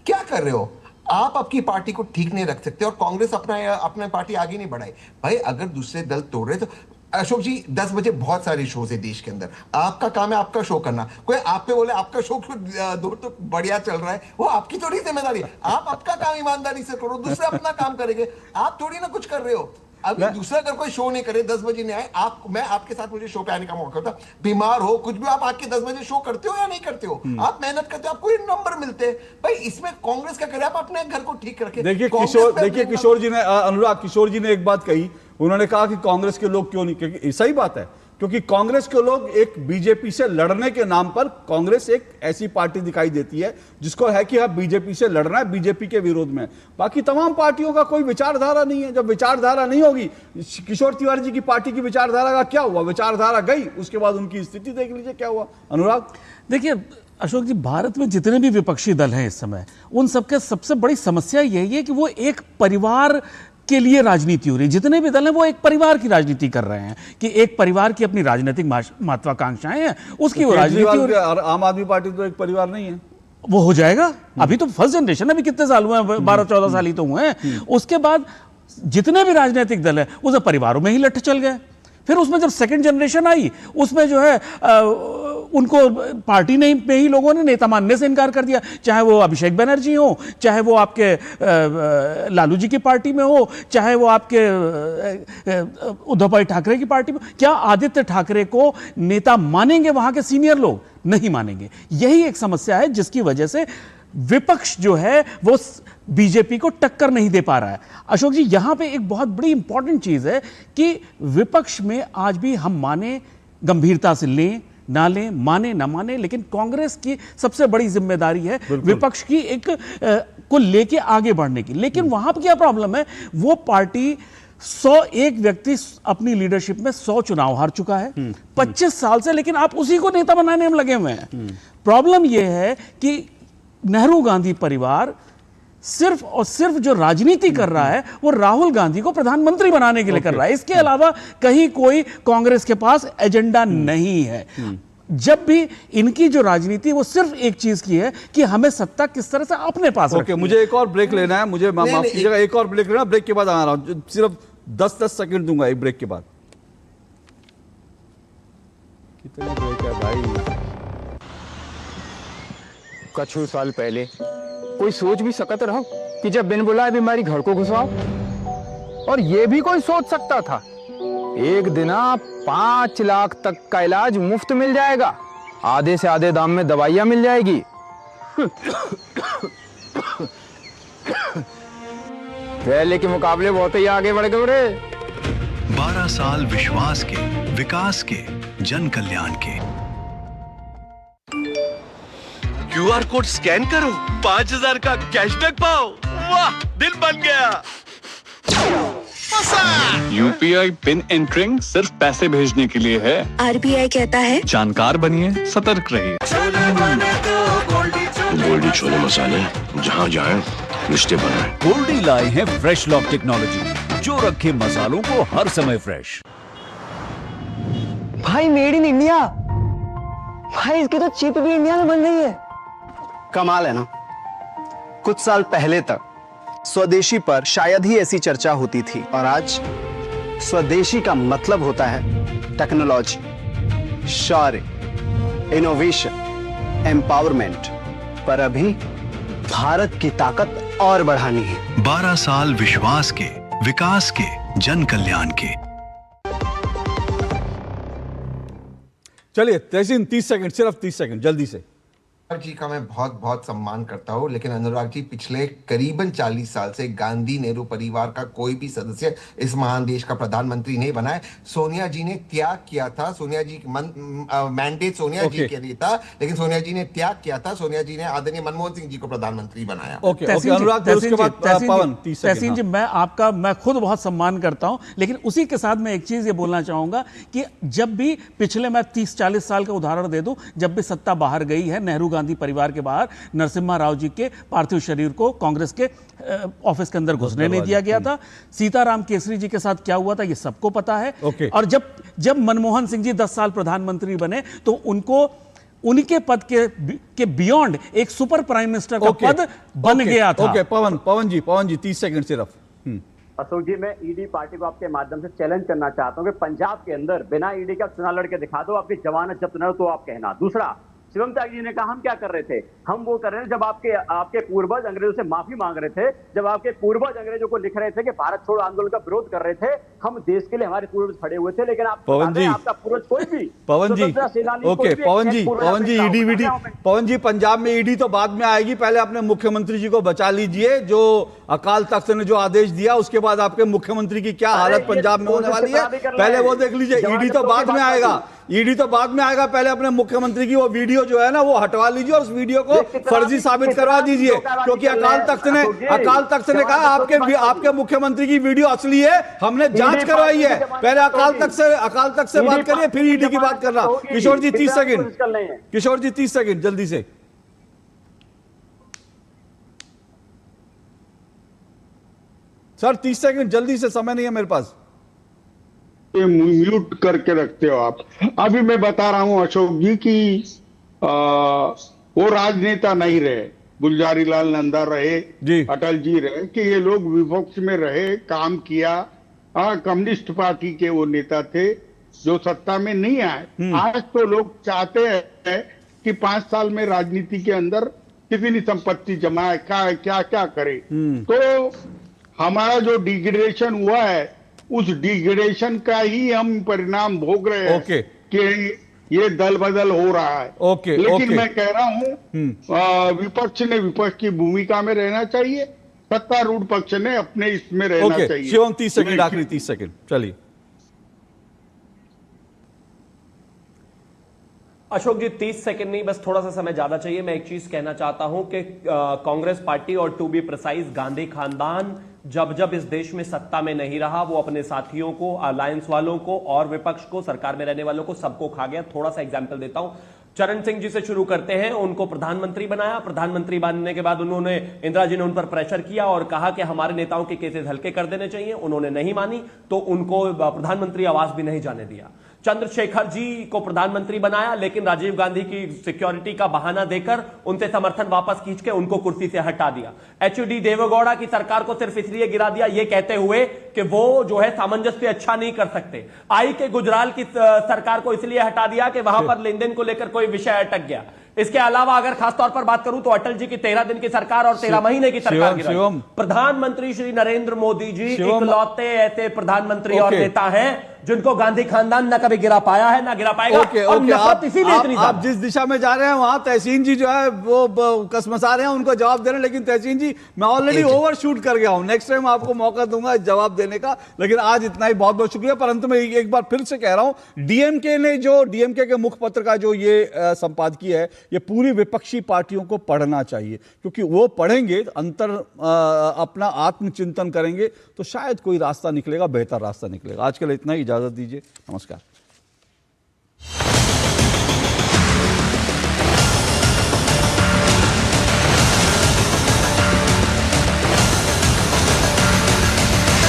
क्या कर रहे हो आप? आपकी पार्टी को ठीक नहीं रख सकते और कांग्रेस अपना पार्टी आगे नहीं बढ़ाई। भाई अगर दूसरे दल तोड़ रहे तो अशोक जी 10 बजे बहुत सारे शोज है देश के अंदर, आपका काम है आपका शो करना। कोई आप पे बोले आपका शो दूर तो बढ़िया चल रहा है, वो आपकी थोड़ी जिम्मेदारी है। आप आपका काम ईमानदारी से करो, दूसरे अपना काम करेंगे। आप थोड़ी ना कुछ कर रहे हो। अभी दूसरा अगर कोई शो नहीं करे, 10 बजे नहीं आए, मैं आपके साथ मुझे शो पे आने का मौका होता, बीमार हो कुछ भी, आप आके 10 बजे शो करते हो या नहीं करते हो? आप मेहनत करते हो, आपको नंबर मिलते हैं। भाई इसमें कांग्रेस क्या करे? आप अपने घर को ठीक रखे। देखिए किशोर जी ने, अनुराग किशोर जी ने एक बात कही, उन्होंने कहा कि कांग्रेस के लोग क्यों नहीं, क्योंकि सही बात है, क्योंकि कांग्रेस के लोग एक बीजेपी से लड़ने के नाम पर, कांग्रेस एक ऐसी पार्टी दिखाई देती है जिसको है कि अब बीजेपी से लड़ना है, बीजेपी के विरोध में। बाकी तमाम पार्टियों का कोई विचारधारा नहीं है। जब विचारधारा नहीं होगी, किशोर तिवारी जी की पार्टी की विचारधारा का क्या हुआ? विचारधारा गई, उसके बाद उनकी स्थिति देख लीजिए क्या हुआ। अनुराग देखिए अशोक जी, भारत में जितने भी विपक्षी दल हैं इस समय, उन सबके सबसे बड़ी समस्या यही है कि वो एक परिवार के लिए राजनीति हो रही है। जितने भी दल हैं वो एक परिवार की राजनीति कर रहे हैं कि एक परिवार की अपनी राजनीतिक महत्वाकांक्षाएं हैं, उसकी वो राजनीति हो रही है। आम आदमी पार्टी तो एक परिवार नहीं है, वो हो जाएगा। अभी तो फर्स्ट जनरेशन, अभी कितने साल हुए हैं? 12-14 साल ही तो हुए हैं। उसके बाद जितने भी राजनीतिक दल है उसे परिवारों में ही लठ चल गए। फिर उसमें जब सेकंड जनरेशन आई, उसमें जो है उनको पार्टी ने में ही लोगों ने नेता मानने से इनकार कर दिया, चाहे वो अभिषेक बनर्जी हो, चाहे वो आपके लालू जी की पार्टी में हो, चाहे वो आपके उद्धव भाई ठाकरे की पार्टी में। क्या आदित्य ठाकरे को नेता मानेंगे वहां के सीनियर लोग? नहीं मानेंगे। यही एक समस्या है जिसकी वजह से विपक्ष जो है वो बीजेपी को टक्कर नहीं दे पा रहा है। अशोक जी, यहां पे एक बहुत बड़ी इंपॉर्टेंट चीज है कि विपक्ष में आज भी हम माने, गंभीरता से लें ना लें, माने ना माने, लेकिन कांग्रेस की सबसे बड़ी जिम्मेदारी है विपक्ष की एक को लेके आगे बढ़ने की। लेकिन वहां पर क्या प्रॉब्लम है? वो पार्टी 101 व्यक्ति अपनी लीडरशिप में 100 चुनाव हार चुका है 25 साल से, लेकिन आप उसी को नेता बनाने में लगे हुए हैं। प्रॉब्लम यह है कि नेहरू गांधी परिवार सिर्फ और सिर्फ जो राजनीति कर रहा है वो राहुल गांधी को प्रधानमंत्री बनाने के लिए कर रहा है। इसके अलावा कहीं कोई कांग्रेस के पास एजेंडा नहीं है। जब भी इनकी जो राजनीति वो सिर्फ एक चीज की है कि हमें सत्ता किस तरह से अपने पास रखनी है। मुझे एक और ब्रेक लेना है, मुझे माफ कीजिएगा, एक और ब्रेक लेना, ब्रेक के बाद आ रहा हूं, सिर्फ 10 सेकंड दूंगा एक ब्रेक के बाद। कितने ब्रेक है भाई? कुछ साल पहले कोई सोच भी सकता रहा कि जब बिन बुलाए बीमारी घर को घुसाओ, और ये भी कोई सोच सकता था एक दिन 5 लाख तक का इलाज मुफ्त मिल जाएगा, आधे से आधे दाम में दवाइयां मिल जाएगी। पहले के मुकाबले बहुत ही आगे बढ़ गए रे। 12 साल विश्वास के, विकास के, जन कल्याण के। QR कोड स्कैन करो, 5000 का कैशबैक पाओ। वाह, दिल बन गया। UPI पिन एंटरिंग सिर्फ पैसे भेजने के लिए है। RBI कहता है जानकार बनिए, सतर्क रहिए। गोल्डी छोले मसाले, जहाँ जाए रिश्ते बनाए। गोल्डी लाए हैं फ्रेश लॉक टेक्नोलॉजी, जो रखे मसालों को हर समय फ्रेश। भाई मेड इन इंडिया, भाई इसकी तो चिप भी इंडिया में बन रही है। कमाल है ना। कुछ साल पहले तक स्वदेशी पर शायद ही ऐसी चर्चा होती थी, और आज स्वदेशी का मतलब होता है टेक्नोलॉजी, शौर्य, इनोवेशन, एम्पावरमेंट। पर अभी भारत की ताकत और बढ़ानी है। 12 साल विश्वास के, विकास के, जन कल्याण के। चलिए तहसीन 30 सेकंड, सिर्फ 30 सेकंड जल्दी से। जी का मैं बहुत बहुत सम्मान करता हूँ, लेकिन अनुराग जी पिछले करीबन 40 साल से गांधी नेहरू परिवार का कोई भी सदस्य इस महान देश का प्रधानमंत्री नहीं बना है। सोनिया जी ने त्याग किया था, सोनिया जी मैंडेट सोनिया जी के लिए था, लेकिन सोनिया जी ने त्याग किया था। सोनिया जी ने आदरणीय मनमोहन सिंह जी को प्रधानमंत्री बनाया। अनुराग, उसके बाद पवन, तहसीन जी, मैं खुद बहुत सम्मान करता हूं, लेकिन उसी के साथ मैं एक चीज ये बोलना चाहूंगा कि जब भी पिछले मैं 30-40 साल का उदाहरण दे दूं, जब भी सत्ता बाहर गई है नेहरू गांधी परिवार के बाहर, नरसिम्हा राव जी के पार्थिव शरीर को कांग्रेस के ऑफिस के अंदर घुसने नहीं दिया गया था। सीताराम केसरी जी के साथ क्या हुआ था ये सबको पता है। और जब मनमोहन सिंह जी 10 साल प्रधानमंत्री बने तो उनको उनके पद के बियॉन्ड एक सुपर प्राइम मिनिस्टर का पद बन गया था। पवन जी 30 सेकंड सिर्फ। अशोक जी, मैं ईडी पार्टी को आपके माध्यम से चैलेंज करना चाहता हूं कि पंजाब के अंदर बिना ईडी का चुनाव लड़के दिखा दो, आपकी जमानत जब्त न हो तो आप कहना। दूसरा, शिवम त्यागी जी ने कहा हम क्या कर रहे थे, हम वो कर रहे थे जब आपके पूर्वज अंग्रेजों से माफी मांग रहे थे, जब आपके पूर्वज अंग्रेजों को लिख रहे थे कि भारत छोड़ो आंदोलन का विरोध कर रहे थे, हम देश के लिए हमारे पूर्वज खड़े हुए थे। लेकिन आप आपका पूर्वज कोई भी पवन जी पंजाब में ईडी तो बाद में आएगी, पहले अपने मुख्यमंत्री जी को बचा लीजिए। जो अकाल तख्त ने जो आदेश दिया उसके बाद आपके मुख्यमंत्री की क्या हालत पंजाब में होने वाली है, पहले वो देख लीजिए। ईडी तो बाद में आएगा, ईडी तो बाद में आएगा। पहले अपने मुख्यमंत्री की वो वीडियो जो है ना वो हटवा लीजिए और उस वीडियो को फर्जी साबित करवा दीजिए, क्योंकि अकाल तख्त ने कहा आपके मुख्यमंत्री की वीडियो असली है, हमने जांच करवाई है। पहले अकाल तख्त से बात करिए, फिर ईडी की बात करना। किशोर जी 30 सेकंड, किशोर जी 30 सेकंड जल्दी से। सर 30 सेकंड जल्दी से, समय नहीं है मेरे पास। म्यूट करके रखते हो आप। अभी मैं बता रहा हूं अशोक जी की वो राजनेता नहीं रहे, गुलजारी लाल नंदा रहे, अटल जी रहे, कि ये लोग विपक्ष में रहे, काम किया। कम्युनिस्ट पार्टी के वो नेता थे जो सत्ता में नहीं आए। आज तो लोग चाहते हैं कि 5 साल में राजनीति के अंदर कितनी संपत्ति जमाए, क्या क्या करे। तो हमारा जो डिग्रेडेशन हुआ है उस डिग्रेडेशन का ही हम परिणाम भोग रहे हैं कि ये दल बदल हो रहा है। लेकिन मैं कह रहा हूं विपक्ष ने विपक्ष की भूमिका में रहना चाहिए, सत्तारूढ़ पक्ष ने अपने इसमें रहना चाहिए। शिवम 30 सेकंड, आखिरी 30 सेकंड, चलिए। अशोक जी 30 सेकंड नहीं, बस थोड़ा सा समय ज्यादा चाहिए। मैं एक चीज कहना चाहता हूं कि कांग्रेस पार्टी और टू बी प्रिसाइज गांधी खानदान जब इस देश में सत्ता में नहीं रहा, वो अपने साथियों को, अलायंस वालों को और विपक्ष को, सरकार में रहने वालों को, सबको खा गया। थोड़ा सा एग्जाम्पल देता हूं, चरण सिंह जी से शुरू करते हैं। उनको प्रधानमंत्री बनाया, प्रधानमंत्री बनने के बाद उन्होंने, इंदिरा जी ने उन पर प्रेशर किया और कहा कि हमारे नेताओं के केसेस हल्के कर देने चाहिए। उन्होंने नहीं मानी तो उनको प्रधानमंत्री आवास भी नहीं जाने दिया। चंद्रशेखर जी को प्रधानमंत्री बनाया, लेकिन राजीव गांधी की सिक्योरिटी का बहाना देकर उनसे समर्थन वापस खींच के उनको कुर्सी से हटा दिया। एचडी देवेगौड़ा की सरकार को सिर्फ इसलिए गिरा दिया ये कहते हुए कि वो जो है सामंजस्य अच्छा नहीं कर सकते। आई के गुजराल की सरकार को इसलिए हटा दिया कि वहां पर लेन देन को लेकर कोई विषय अटक गया। इसके अलावा अगर खासतौर पर बात करूं तो अटल जी की 13 दिन की सरकार और 13 महीने की सरकार गिराई। प्रधानमंत्री श्री नरेंद्र मोदी जी इकलौते ऐसे प्रधानमंत्री और नेता हैं जिनको गांधी खानदान न कभी गिरा पाया है, ना गिरा पाएगा। आप जिस दिशा में जा रहे हैं वहां तहसीन जी जो है वो कसमसा रहे हैं, उनको जवाब दे रहे हैं। लेकिन तहसीन जी मैं ऑलरेडी ओवर शूट कर गया हूं, नेक्स्ट टाइम आपको मौका दूंगा जवाब देने का। लेकिन आज इतना ही, बहुत बहुत शुक्रिया। परंतु मैं एक बार फिर से कह रहा हूं, डीएमके के मुखपत्र का जो ये संपादकीय है, ये पूरी विपक्षी पार्टियों को पढ़ना चाहिए, क्योंकि वो पढ़ेंगे, अपना आत्मचिंतन करेंगे तो शायद कोई रास्ता निकलेगा, बेहतर रास्ता निकलेगा। आज के लिए इतना ही, इजाजत दीजिए, नमस्कार।